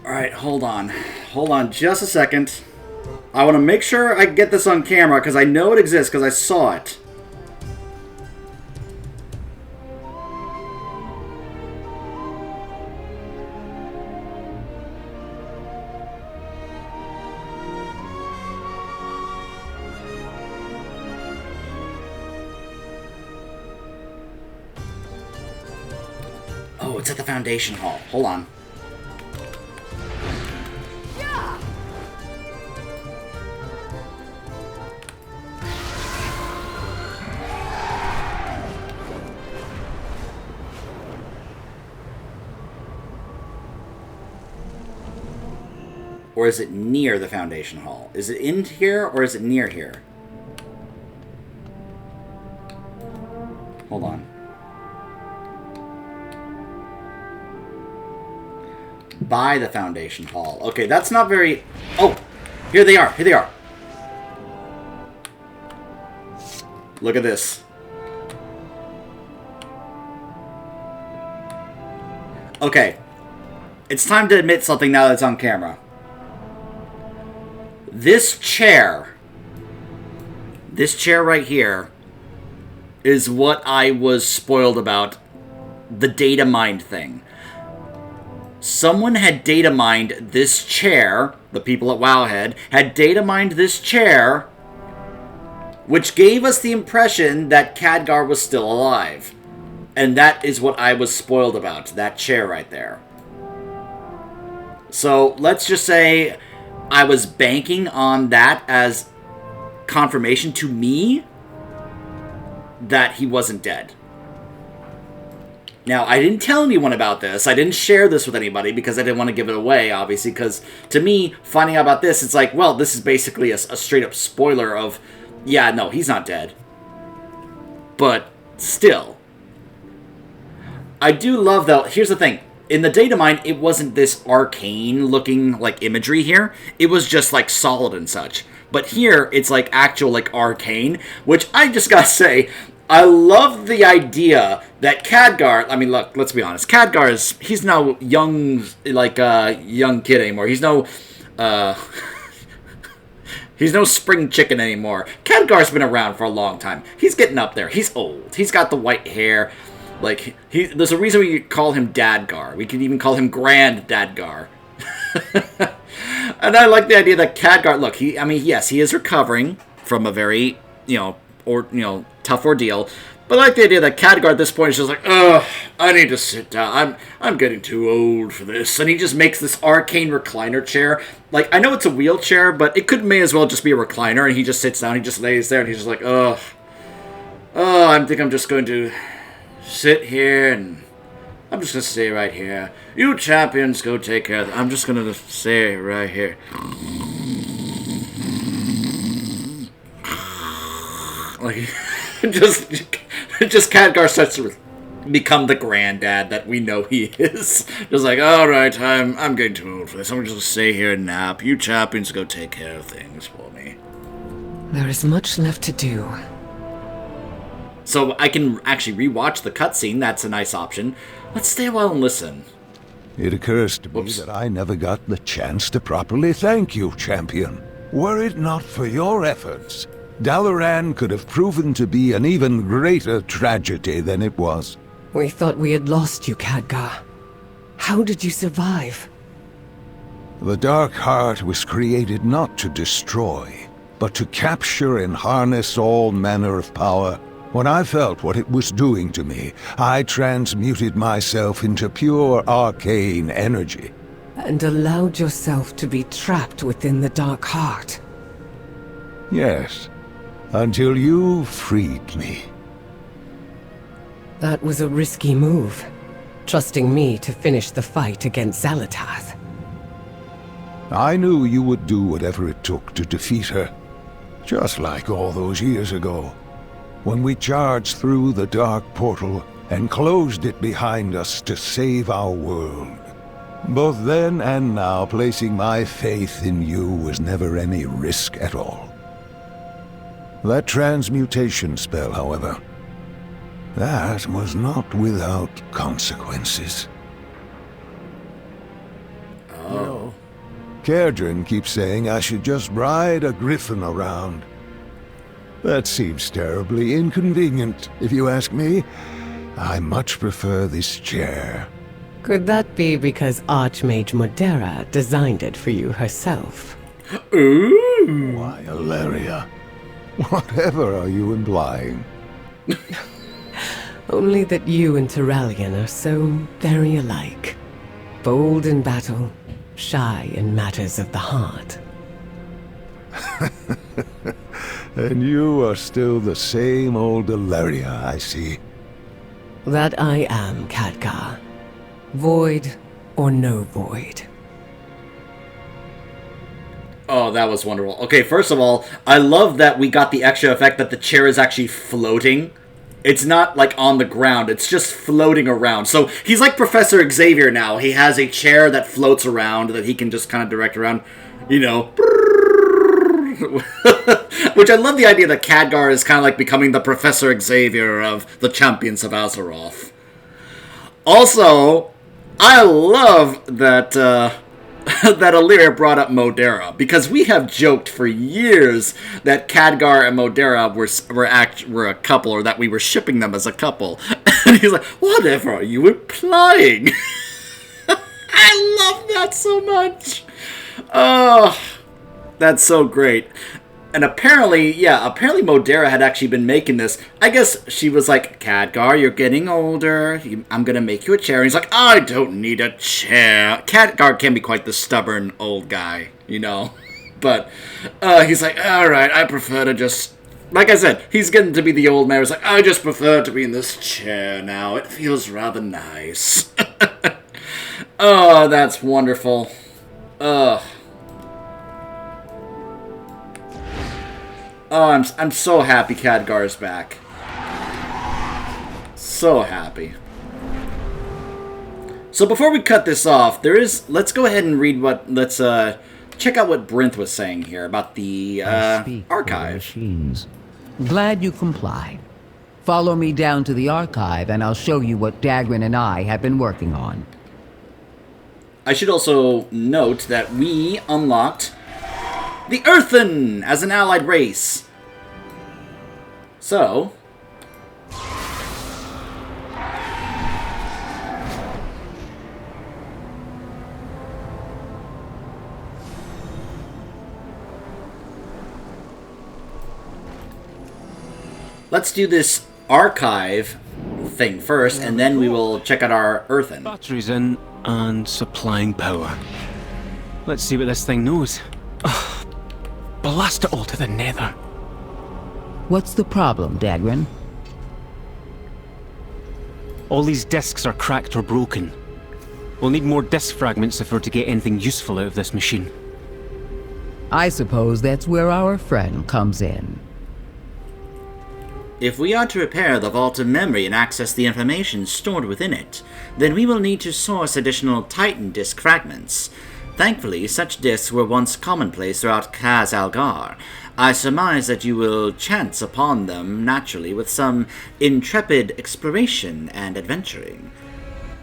Alright, hold on. Hold on just a second. I want to make sure I get this on camera, because I know it exists, because I saw it. Oh, it's at the Foundation Hall. Hold on. Or is it near the Foundation Hall? Is it in here, or is it near here? Hold on. By the Foundation Hall. Okay, that's not very... Oh! Here they are! Here they are! Look at this. Okay. It's time to admit something now that it's on camera. This chair right here is what I was spoiled about, the data mined thing. Someone had data mined this chair, the people at Wowhead, had data mined this chair, which gave us the impression that Khadgar was still alive. And that is what I was spoiled about, that chair right there. So, let's just say I was banking on that as confirmation to me that he wasn't dead. Now, I didn't tell anyone about this. I didn't share this with anybody because I didn't want to give it away, obviously, because to me, finding out about this, it's like, well, this is basically a straight-up spoiler of Yeah, no, he's not dead. But still. I do love, though, here's the thing. In the data mine, it wasn't this arcane-looking, like, imagery here. It was just, like, solid and such. But here, it's, like, actual, like, arcane, which I just gotta say, I love the idea that Khadgar, I mean, look, let's be honest, Khadgar he's no young, like, young kid anymore. He's no, he's no spring chicken anymore. Khadgar's been around for a long time. He's getting up there. He's old. He's got the white hair. Like, there's a reason we call him Dadgar. We can even call him Grand Dadgar. And I like the idea that Khadgar, look, yes, he is recovering from a very, tough ordeal. But I like the idea that Khadgar at this point is just like, ugh, I need to sit down. I'm getting too old for this. And he just makes this arcane recliner chair. Like, I know it's a wheelchair, but it may as well just be a recliner. And he just sits down, he just lays there, and he's just like, ugh. Oh, I think I'm just going to sit here, and I'm just going to stay right here. You champions go take care of it. I'm just going to stay right here. Like, just Khadgar starts to become the granddad that we know he is. Just like, all right, I'm getting too old for this. I'm just gonna stay here and nap. You champions go take care of things for me. There is much left to do. So I can actually rewatch the cutscene. That's a nice option. Let's stay a while and listen. It occurs to me that I never got the chance to properly thank you, champion. Were it not for your efforts, Dalaran could have proven to be an even greater tragedy than it was. We thought we had lost you, Khadgar. How did you survive? The Dark Heart was created not to destroy, but to capture and harness all manner of power. When I felt what it was doing to me, I transmuted myself into pure arcane energy. And allowed yourself to be trapped within the Dark Heart. Yes. Until you freed me. That was a risky move, trusting me to finish the fight against Xalatath. I knew you would do whatever it took to defeat her, just like all those years ago, when we charged through the dark portal and closed it behind us to save our world. Both then and now, placing my faith in you was never any risk at all. That transmutation spell, however, that was not without consequences. Oh. Kerdrin keeps saying I should just ride a griffin around. That seems terribly inconvenient, if you ask me. I much prefer this chair. Could that be because Archmage Modera designed it for you herself? Ooh. Why, Ilaria, whatever are you implying? Only that you and Terralion are so very alike. Bold in battle, shy in matters of the heart. And you are still the same old Ilaria, I see. That I am, Khadgar. Void or no void. Oh, that was wonderful. Okay, first of all, I love that we got the extra effect that the chair is actually floating. It's not, like, on the ground. It's just floating around. So, he's like Professor Xavier now. He has a chair that floats around that he can just kind of direct around, you know. Which I love the idea that Khadgar is kind of like becoming the Professor Xavier of the Champions of Azeroth. Also, I love that that Illyria brought up Modera, because we have joked for years that Khadgar and Modera were a couple, or that we were shipping them as a couple. And he's like, whatever are you implying? I love that so much. Oh, that's so great. And apparently Modera had actually been making this. I guess she was like, Khadgar, you're getting older. I'm going to make you a chair. And he's like, I don't need a chair. Khadgar can be quite the stubborn old guy, you know. But he's like, all right, I prefer to just... Like I said, he's getting to be the old man. He's like, I just prefer to be in this chair now. It feels rather nice. Oh, that's wonderful. Oh, I'm so happy Khadgar's back. So happy. So before we cut this off, let's go ahead and read let's check out what Brinth was saying here about the archive. Machines. Glad you complied. Follow me down to the archive and I'll show you what Dagran and I have been working on. I should also note that we unlocked the Earthen as an allied race. So, let's do this archive thing first, and then we will check out our Earthen. Batteries in and supplying power. Let's see what this thing knows. Ugh. Blast it all to the nether. What's the problem, Dagran? All these discs are cracked or broken. We'll need more disc fragments if we're to get anything useful out of this machine. I suppose that's where our friend comes in. If we are to repair the Vault of Memory and access the information stored within it, then we will need to source additional Titan disk fragments. Thankfully, such disks were once commonplace throughout Kaz Algar. I surmise that you will chance upon them naturally with some intrepid exploration and adventuring.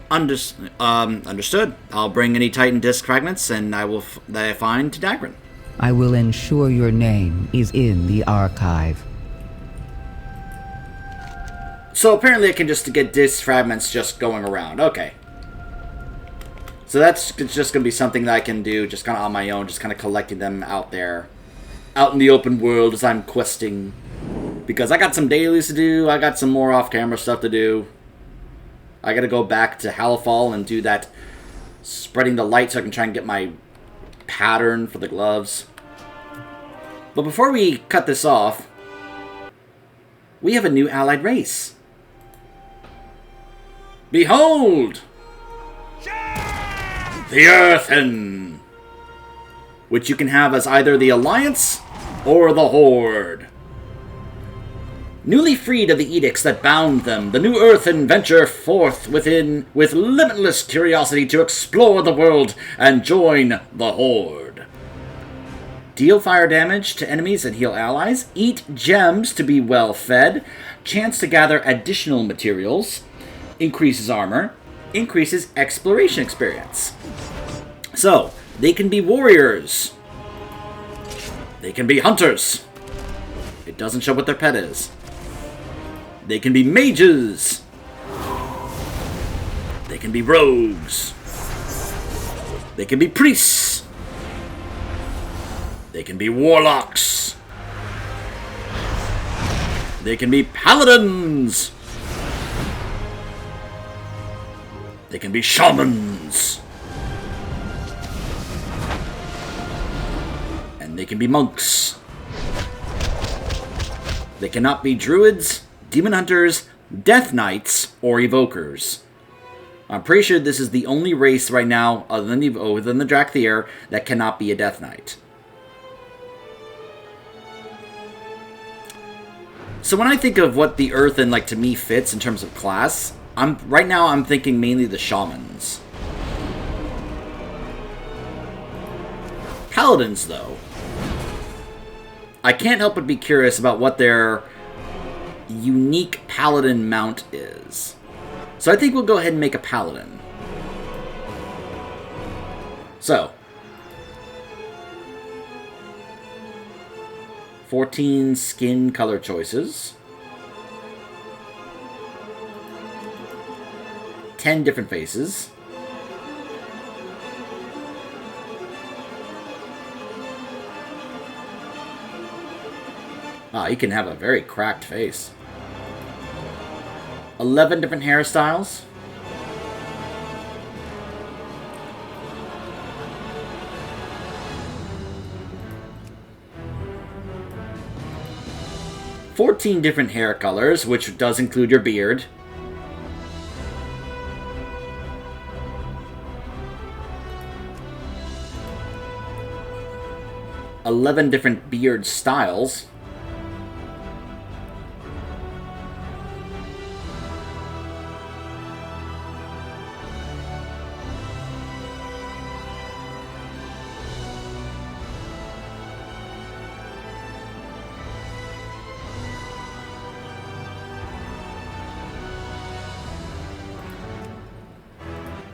Understood. I'll bring any Titan disk fragments and that I find to Dagran. I will ensure your name is in the archive. So apparently I can just get disc fragments just going around. Okay. So that's just going to be something that I can do just kind of on my own, just kind of collecting them out there. Out in the open world as I'm questing. Because I got some dailies to do, I got some more off-camera stuff to do. I got to go back to Halifal and do that spreading the light so I can try and get my pattern for the gloves. But before we cut this off, we have a new allied race. Behold! The Earthen! Which you can have as either the Alliance or the Horde. Newly freed of the edicts that bound them, the new Earthen venture forth with limitless curiosity to explore the world and join the Horde. Deal fire damage to enemies and heal allies, eat gems to be well fed, chance to gather additional materials, increases armor, increases exploration experience. So, they can be warriors. They can be hunters. It doesn't show what their pet is. They can be mages. They can be rogues. They can be priests. They can be warlocks. They can be paladins. They can be shamans. And they can be monks. They cannot be druids, demon hunters, death knights, or evokers. I'm pretty sure this is the only race right now, other than the Drakthir, that cannot be a death knight. So when I think of what the Earthen, like, to me fits in terms of class, right now I'm thinking mainly the shamans. Paladins, though. I can't help but be curious about what their unique paladin mount is. So I think we'll go ahead and make a paladin. So, 14 skin color choices. 10 different faces. Ah, you can have a very cracked face. 11 different hairstyles. $14 different hair colors, which does include your beard. $11 different beard styles.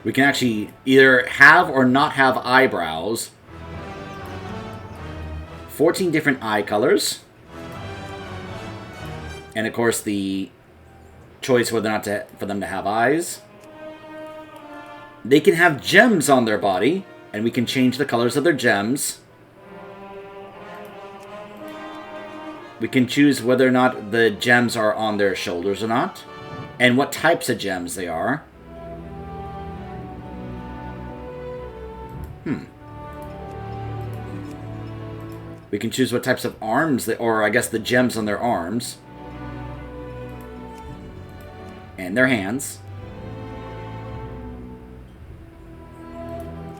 We can actually either have or not have eyebrows. 14 different eye colors. And of course the choice whether or not for them to have eyes. They can have gems on their body, and we can change the colors of their gems. We can choose whether or not the gems are on their shoulders or not, and what types of gems they are. We can choose what types of arms, or I guess the gems on their arms. And their hands.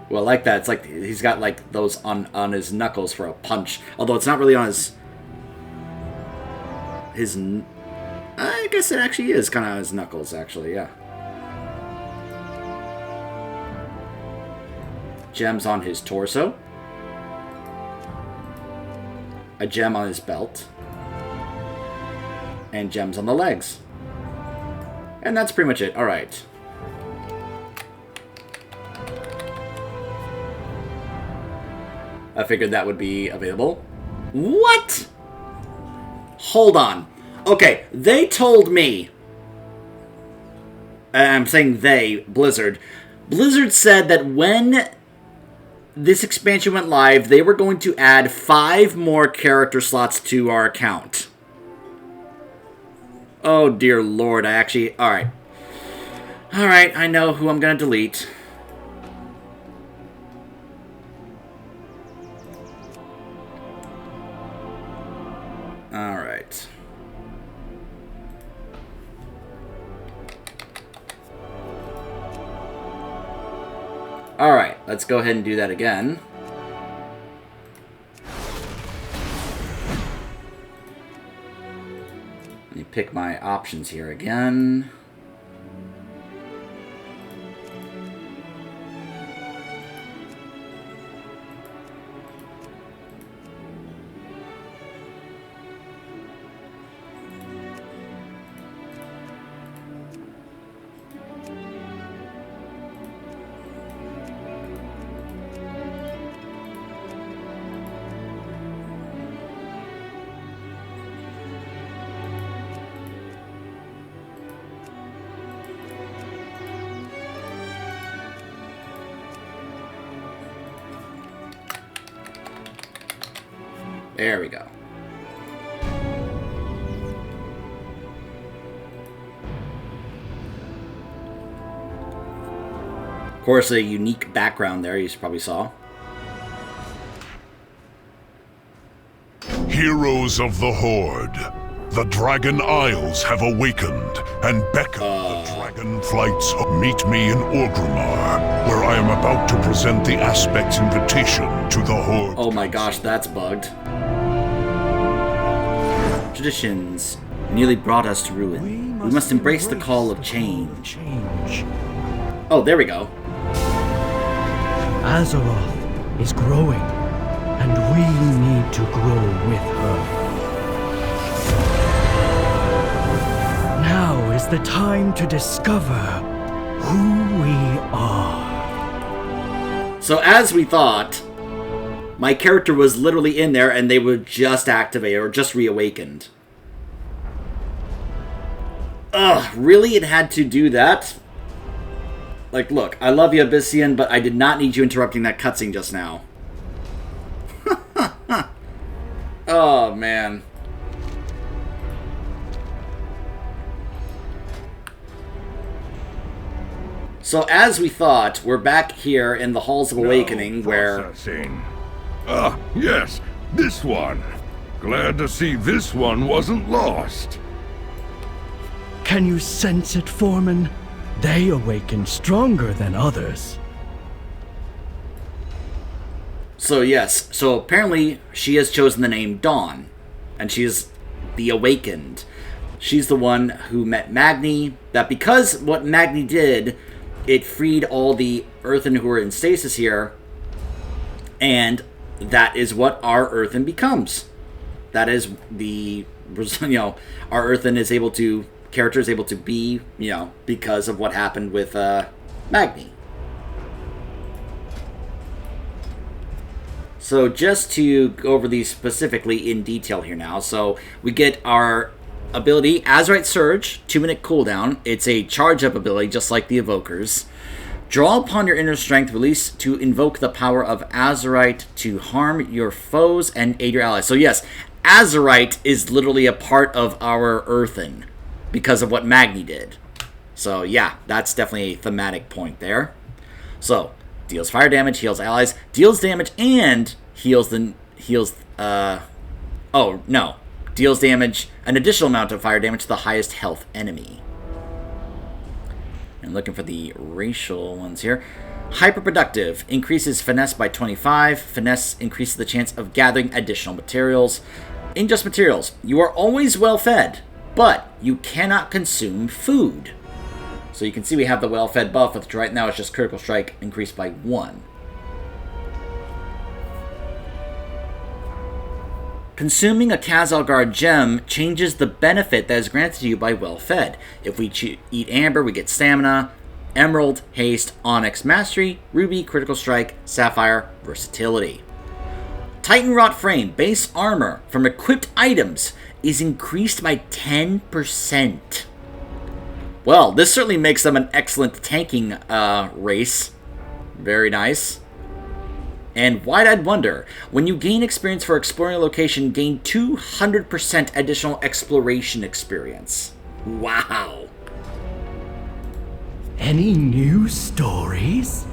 Well, like that. It's like he's got like those on his knuckles for a punch. Although it's not really on his... I guess it actually is kind of on his knuckles, actually, yeah. Gems on his torso. A gem on his belt. And gems on the legs. And that's pretty much it. Alright. I figured that would be available. What? Hold on. Okay, they told me... I'm saying they, Blizzard. Blizzard said that when this expansion went live, they were going to add 5 more character slots to our account. Oh, dear Lord, I actually... Alright. Alright, I know who I'm gonna delete. Alright. Alright, let's go ahead and do that again. Let me pick my options here again. There we go. Of course, a unique background there, you probably saw. Heroes of the Horde, the Dragon Isles have awakened and beckon the Dragon Flights. Meet me in Orgrimmar, where I am about to present the Aspect's invitation to the Horde. Oh my gosh, that's bugged. Traditions nearly brought us to ruin. We must embrace the call of change. Oh, there we go. Azeroth is growing, and we need to grow with her. Now is the time to discover who we are. So as we thought, my character was literally in there and they were just activated or just reawakened. Ugh, really? It had to do that? Like, look, I love you, Abyssian, but I did not need you interrupting that cutscene just now. Oh, man. So, as we thought, we're back here in the Halls of Awakening, where... Ah, yes, this one. Glad to see this one wasn't lost. Can you sense it, Foreman? They awaken stronger than others. So, yes. So, apparently, she has chosen the name Dawn. And she is the Awakened. She's the one who met Magni. That because what Magni did, it freed all the Earthen who were in stasis here. And that is what our Earthen becomes. That is the, you know, our Earthen is able to... character is able to be, you know, because of what happened with Magni. So just to go over these specifically in detail here now. So we get our ability, Azurite Surge, 2-minute cooldown. It's a charge-up ability, just like the Evokers. Draw upon your inner strength, release to invoke the power of Azurite to harm your foes and aid your allies. So yes, Azurite is literally a part of our Earthen because of what Magni did. So yeah, that's definitely a thematic point there. So, deals fire damage, heals allies, deals damage, and deals damage, an additional amount of fire damage to the highest health enemy. And looking for the racial ones here. Hyperproductive, increases finesse by 25. Finesse increases the chance of gathering additional materials. Ingest materials, you are always well fed, but you cannot consume food. So you can see we have the well-fed buff, which right now is just critical strike increased by 1. Consuming a Khazalgar gem changes the benefit that is granted to you by well-fed. If we eat amber, we get stamina, emerald, haste, onyx, mastery, ruby, critical strike, sapphire, versatility. Titan Wrought Frame, base armor from equipped items is increased by 10%. Well, this certainly makes them an excellent tanking race. Very nice. And Wide-Eyed Wonder. When you gain experience for exploring a location, gain 200% additional exploration experience. Wow. Any new stories?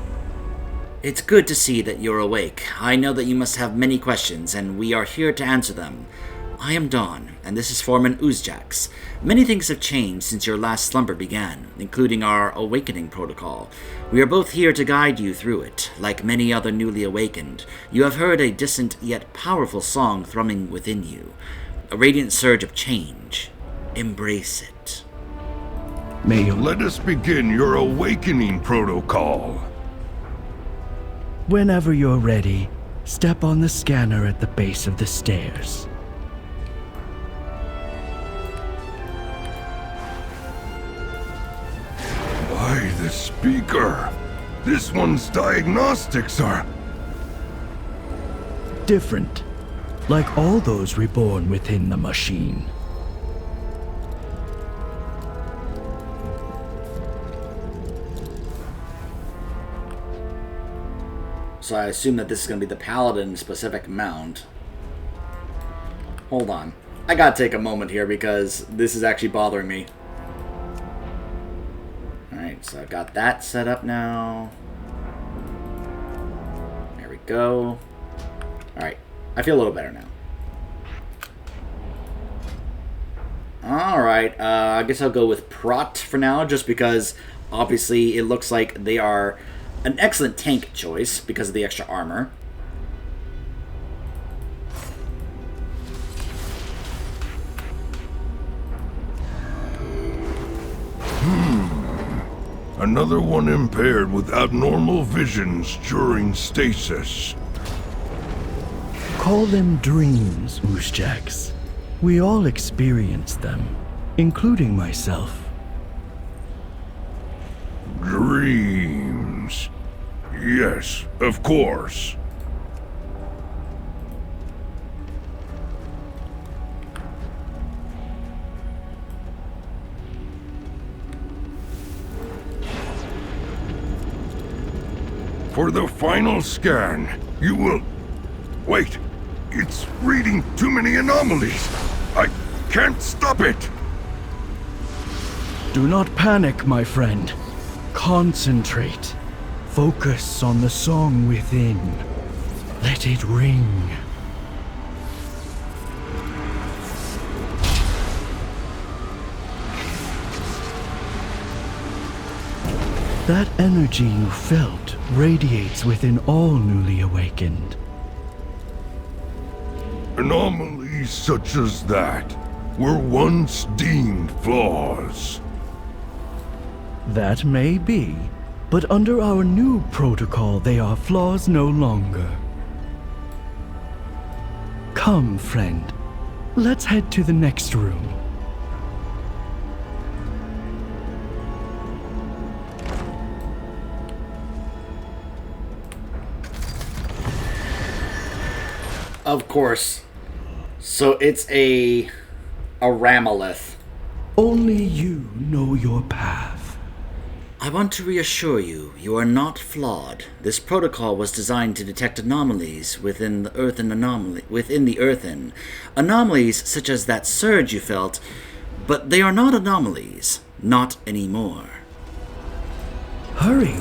It's good to see that you're awake. I know that you must have many questions, and we are here to answer them. I am Dawn, and this is Foreman Oozjax. Many things have changed since your last slumber began, including our awakening protocol. We are both here to guide you through it. Like many other newly awakened, you have heard a distant yet powerful song thrumming within you. A radiant surge of change. Embrace it. Let us begin your awakening protocol. Whenever you're ready, step on the scanner at the base of the stairs. By the speaker. This one's diagnostics are different, like all those reborn within the machine. So I assume that this is going to be the Paladin specific mount. Hold on. I gotta take a moment here because this is actually bothering me. Alright, so I've got that set up now. There we go. Alright, I feel a little better now. Alright, I guess I'll go with Prot for now, just because obviously it looks like they are an excellent tank choice because of the extra armor. Another one impaired with abnormal visions during stasis. Call them dreams, Oozjax. We all experience them, including myself. Dreams. Yes, of course. For the final scan, you will... Wait, it's reading too many anomalies. I can't stop it. Do not panic, my friend. Concentrate. Focus on the song within. Let it ring. That energy you felt radiates within all newly awakened. Anomalies such as that were once deemed flaws. That may be, but under our new protocol, they are flaws no longer. Come, friend. Let's head to the next room. Of course. So it's a Ramalith. Only you know your path. I want to reassure you, you are not flawed. This protocol was designed to detect anomalies within the earthen. Anomalies such as that surge you felt, but they are not anomalies. Not anymore. Hurry,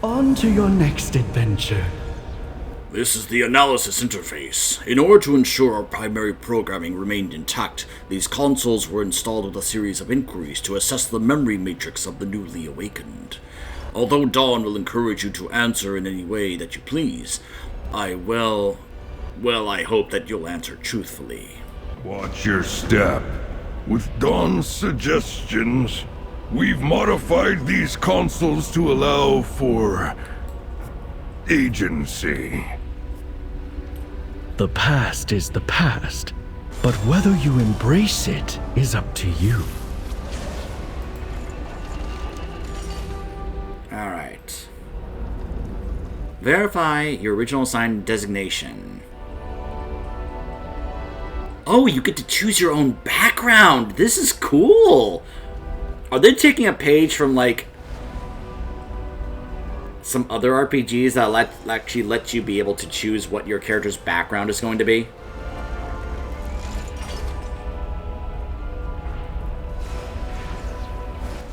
on to your next adventure. This is the analysis interface. In order to ensure our primary programming remained intact, these consoles were installed with a series of inquiries to assess the memory matrix of the newly awakened. Although Dawn will encourage you to answer in any way that you please, I hope that you'll answer truthfully. Watch your step. With Dawn's suggestions, we've modified these consoles to allow for agency. The past is the past, but whether you embrace it is up to you. Alright. Verify your original assigned designation. Oh, you get to choose your own background! This is cool! Are they taking a page from, like, some other RPGs that actually let you be able to choose what your character's background is going to be?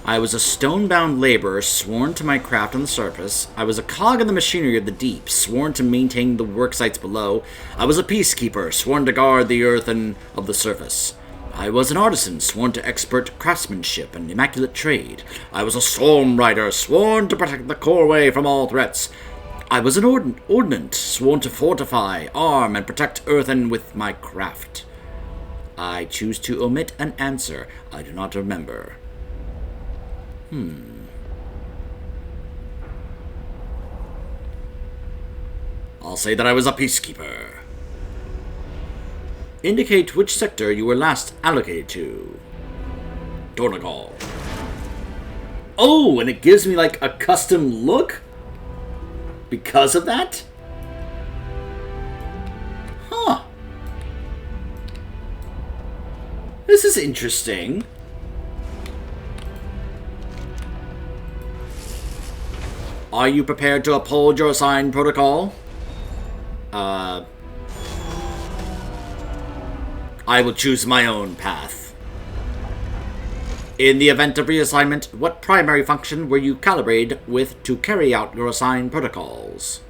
I was a stone-bound laborer sworn to my craft on the surface. I was a cog in the machinery of the deep, sworn to maintain the work sites below. I was a peacekeeper, sworn to guard the earth and of the surface. I was an artisan, sworn to expert craftsmanship and immaculate trade. I was a storm rider, sworn to protect the coreway from all threats. I was an ordnant, sworn to fortify, arm, and protect earthen with my craft. I choose to omit an answer. I do not remember. I'll say that I was a peacekeeper. Indicate which sector you were last allocated to. Dornagal. Oh, and it gives me like a custom look? Because of that? Huh. This is interesting. Are you prepared to uphold your assigned protocol? I will choose my own path. In the event of reassignment, what primary function were you calibrated with to carry out your assigned protocols?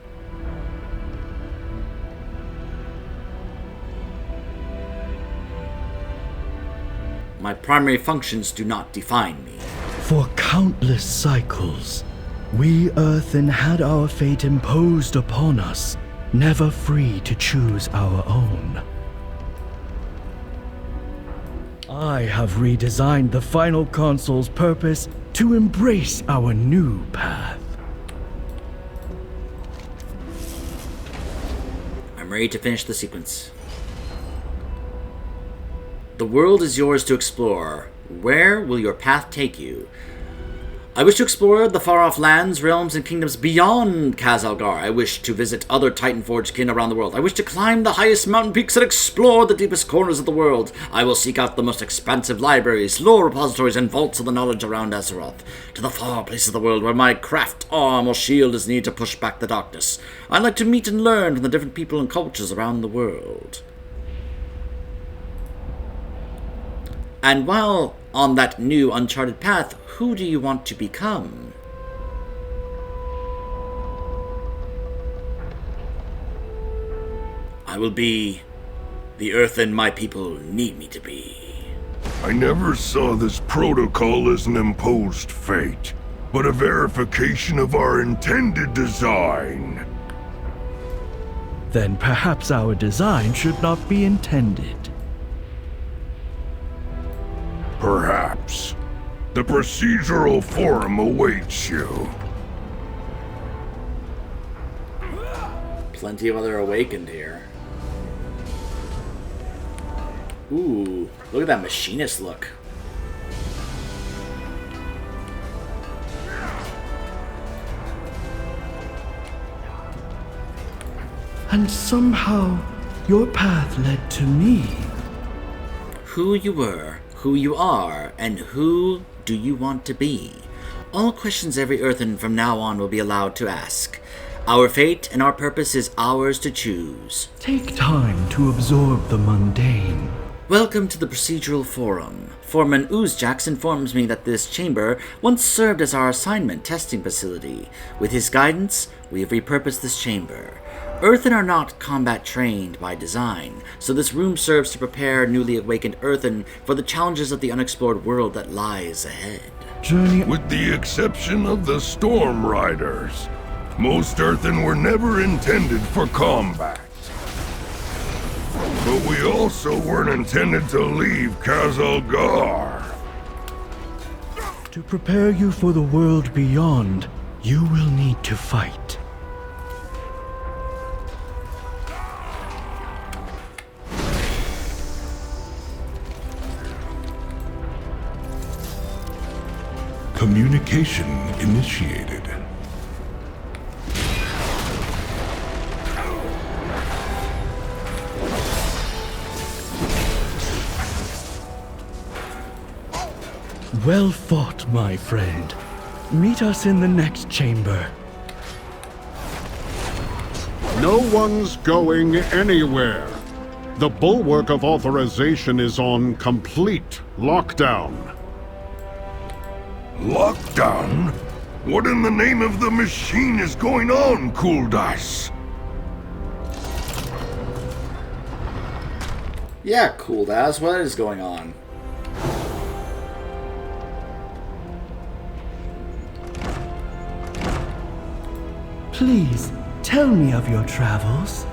My primary functions do not define me. For countless cycles, we Earthen had our fate imposed upon us, never free to choose our own. I have redesigned the final console's purpose to embrace our new path. I'm ready to finish the sequence. The world is yours to explore. Where will your path take you? I wish to explore the far-off lands, realms, and kingdoms beyond Khazalgar. I wish to visit other Titanforge kin around the world. I wish to climb the highest mountain peaks and explore the deepest corners of the world. I will seek out the most expansive libraries, lore repositories, and vaults of the knowledge around Azeroth. To the far places of the world where my craft, arm, or shield is needed to push back the darkness. I'd like to meet and learn from the different people and cultures around the world. And while on that new uncharted path, who do you want to become? I will be the earthen my people need me to be. I never saw this protocol as an imposed fate, but a verification of our intended design. Then perhaps our design should not be intended. Perhaps. The procedural forum awaits you. Plenty of other awakened here. Ooh, look at that machinist look. And somehow, Your path led to me. Who you were, who you are, and who do you want to be? All questions every Earthen from now on will be allowed to ask. Our fate and our purpose is ours to choose. Take time to absorb the mundane. Welcome to the Procedural Forum. Foreman Oozjax informs me that this chamber once served as our assignment testing facility. With his guidance, we have repurposed this chamber. Earthen are not combat trained by design, so this room serves to prepare newly awakened Earthen for the challenges of the unexplored world that lies ahead. With the exception of the Storm Riders, most Earthen were never intended for combat. But we also weren't intended to leave Kazalgar. To prepare you for the world beyond, you will need to fight. Communication initiated. Well fought, my friend. Meet us in the next chamber. No one's going anywhere. The bulwark of authorization is on complete lockdown. Lockdown? What in the name of the machine is going on, Cool Dice? Yeah, Cool Dice, what is going on? Please, tell me of your travels.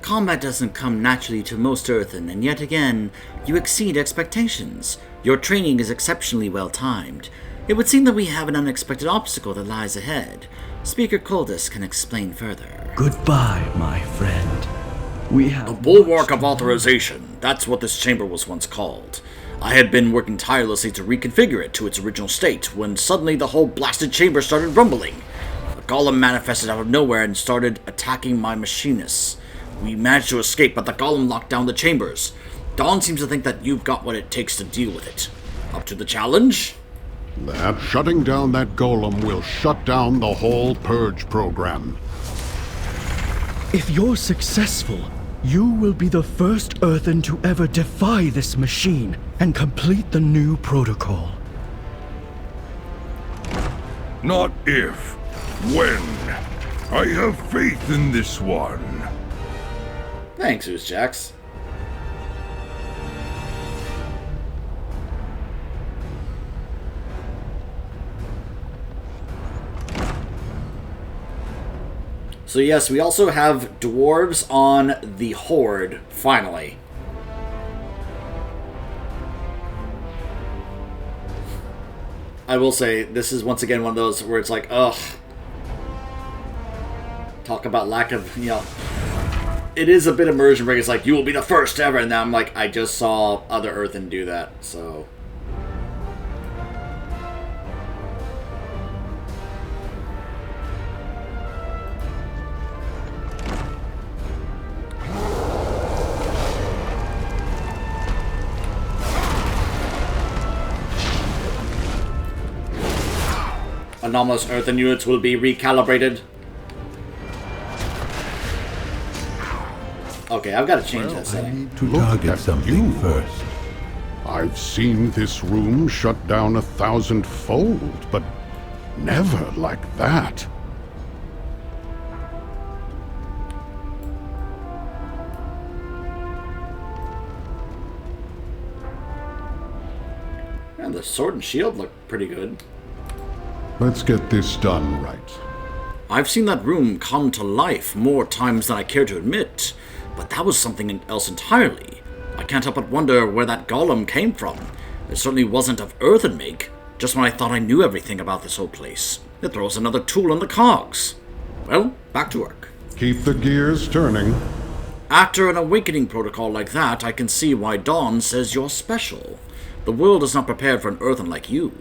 Combat doesn't come naturally to most Earthen, and yet again, you exceed expectations. Your training is exceptionally well timed. It would seem that we have an unexpected obstacle that lies ahead. Speaker Coldus can explain further. Goodbye, my friend. We have the Bulwark of Authorization. That's what this chamber was once called. I had been working tirelessly to reconfigure it to its original state when suddenly the whole blasted chamber started rumbling. A golem manifested out of nowhere and started attacking my machinists. We managed to escape, but the golem locked down the chambers. Dawn seems to think that you've got what it takes to deal with it. Up to the challenge? That shutting down that golem will shut down the whole purge program. If you're successful, you will be the first Earthen to ever defy this machine and complete the new protocol. Not if, when. I have faith in this one. Thanks, Oozjax. So yes, we also have dwarves on the Horde, finally. I will say, this is once again one of those where it's like, ugh. Talk about lack of, you know... It is a bit immersion break. It's like, you will be the first ever, and now I'm like, I just saw other Earthen do that, so... Anomalous Earthen units will be recalibrated. Okay, I've got to change that setting. To target something first. I've seen this room shut down 1,000-fold, but never like that. Man, the sword and shield look pretty good. Let's get this done right. I've seen that room come to life more times than I care to admit, but that was something else entirely. I can't help but wonder where that golem came from. It certainly wasn't of earthen make, just when I thought I knew everything about this whole place. It throws another tool in the cogs. Well, back to work. Keep the gears turning. After an awakening protocol like that, I can see why Dawn says you're special. The world is not prepared for an earthen like you.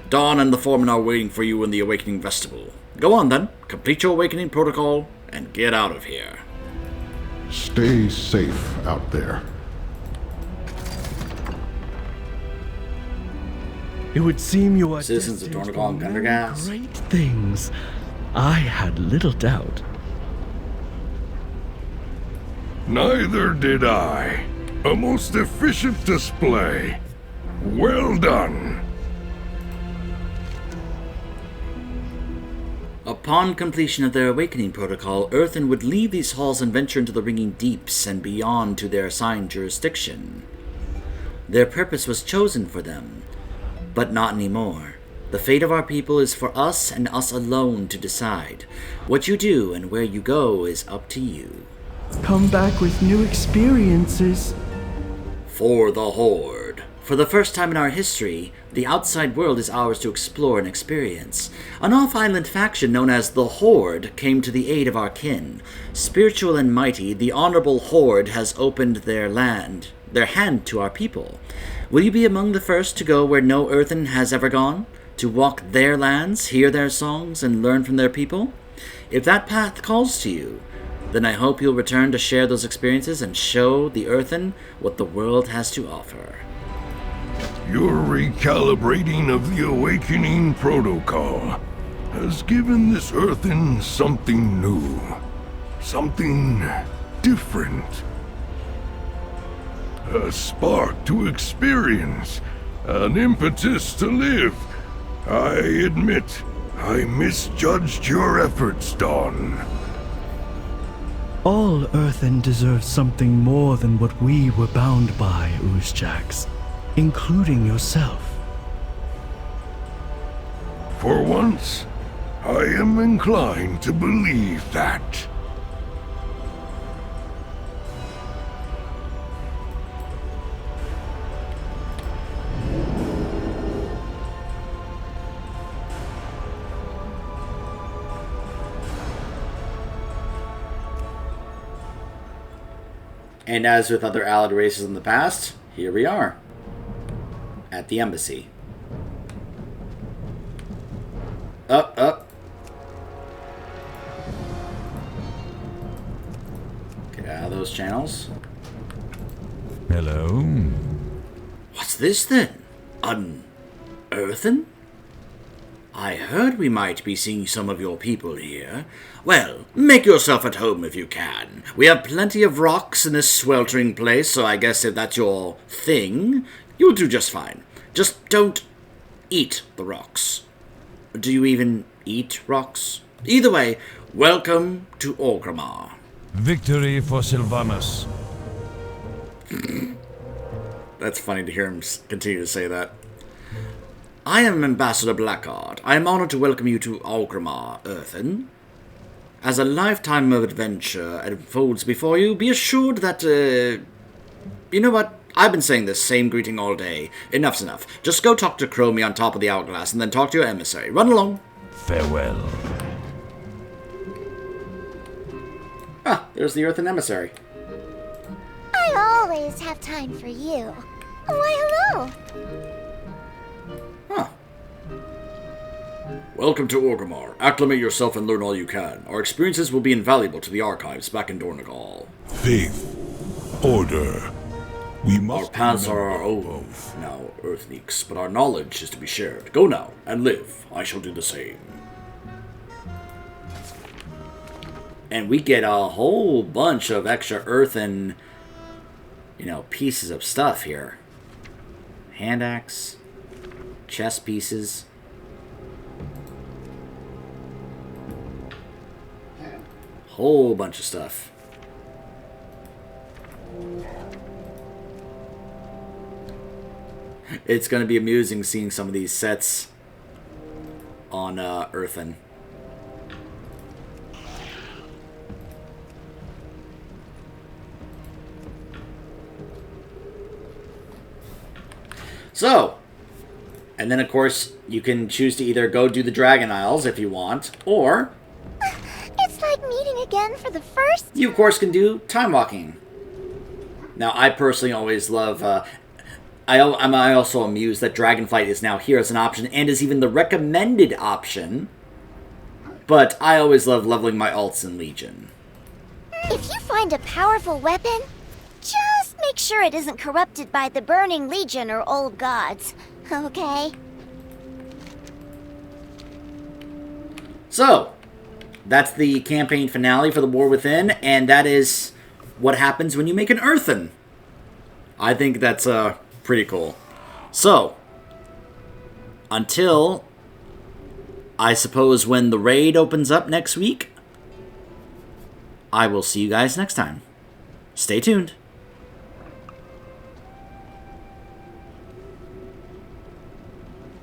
Dawn and the foreman are waiting for you in the awakening vestibule. Go on then, complete your awakening protocol, and get out of here. Stay safe out there. It would seem you are Citizens of destined Dornagal and for Gundergas. great things. I had little doubt. Neither did I. A most efficient display. Well done. Upon completion of their awakening protocol, Earthen would leave these halls and venture into the ringing deeps and beyond to their assigned jurisdiction. Their purpose was chosen for them, but not anymore. The fate of our people is for us and us alone to decide. What you do and where you go is up to you. Come back with new experiences. For the Horde. For the first time in our history, the outside world is ours to explore and experience. An off-island faction known as the Horde came to the aid of our kin. Spiritual and mighty, the Honorable Horde has opened their hand to our people. Will you be among the first to go where no Earthen has ever gone? To walk their lands, hear their songs, and learn from their people? If that path calls to you, then I hope you'll return to share those experiences and show the Earthen what the world has to offer. Your recalibrating of the awakening protocol has given this Earthen something new. Something different. A spark to experience. An impetus to live. I admit, I misjudged your efforts, Dawn. All Earthen deserve something more than what we were bound by, Oozjax, including yourself. For once, I am inclined to believe that. And as with other allied races in the past, here we are. At the embassy. Up. Get out of those channels. Hello. What's this then? Unearthen? I heard we might be seeing some of your people here. Well, make yourself at home if you can. We have plenty of rocks in this sweltering place, so I guess if that's your thing, you'll do just fine. Just don't eat the rocks. Do you even eat rocks? Either way, welcome to Orgrimmar. Victory for Sylvanas. That's funny to hear him continue to say that. I am Ambassador Blackguard. I am honored to welcome you to Orgrimmar, Earthen. As a lifetime of adventure unfolds before you, be assured that, you know what? I've been saying this same greeting all day. Enough's enough. Just go talk to Chromie on top of the hourglass, and then talk to your emissary. Run along. Farewell. Ah, there's the Earthen emissary. I always have time for you. Why, hello. Huh. Welcome to Orgrimmar. Acclimate yourself and learn all you can. Our experiences will be invaluable to the archives back in Dornagal. Faith. Order. We must. Our paths are our own now, Earthneeks, but our knowledge is to be shared. Go now, and live. I shall do the same. And we get a whole bunch of extra earthen, pieces of stuff here. Hand axe. Chest pieces. Whole bunch of stuff. It's going to be amusing seeing some of these sets on Earthen. So, and then of course you can choose to either go do the Dragon Isles if you want, or It's like meeting again for the first. you of course can do time walking. Now I personally always love I'm also amused that Dragonflight is now here as an option and is even the recommended option. But I always love leveling my alts in Legion. If you find a powerful weapon, just make sure it isn't corrupted by the Burning Legion or old gods, okay? So, that's the campaign finale for The War Within, and that is what happens when you make an earthen. I think that's pretty cool. So, until, I suppose, when the raid opens up next week, I will see you guys next time. Stay tuned.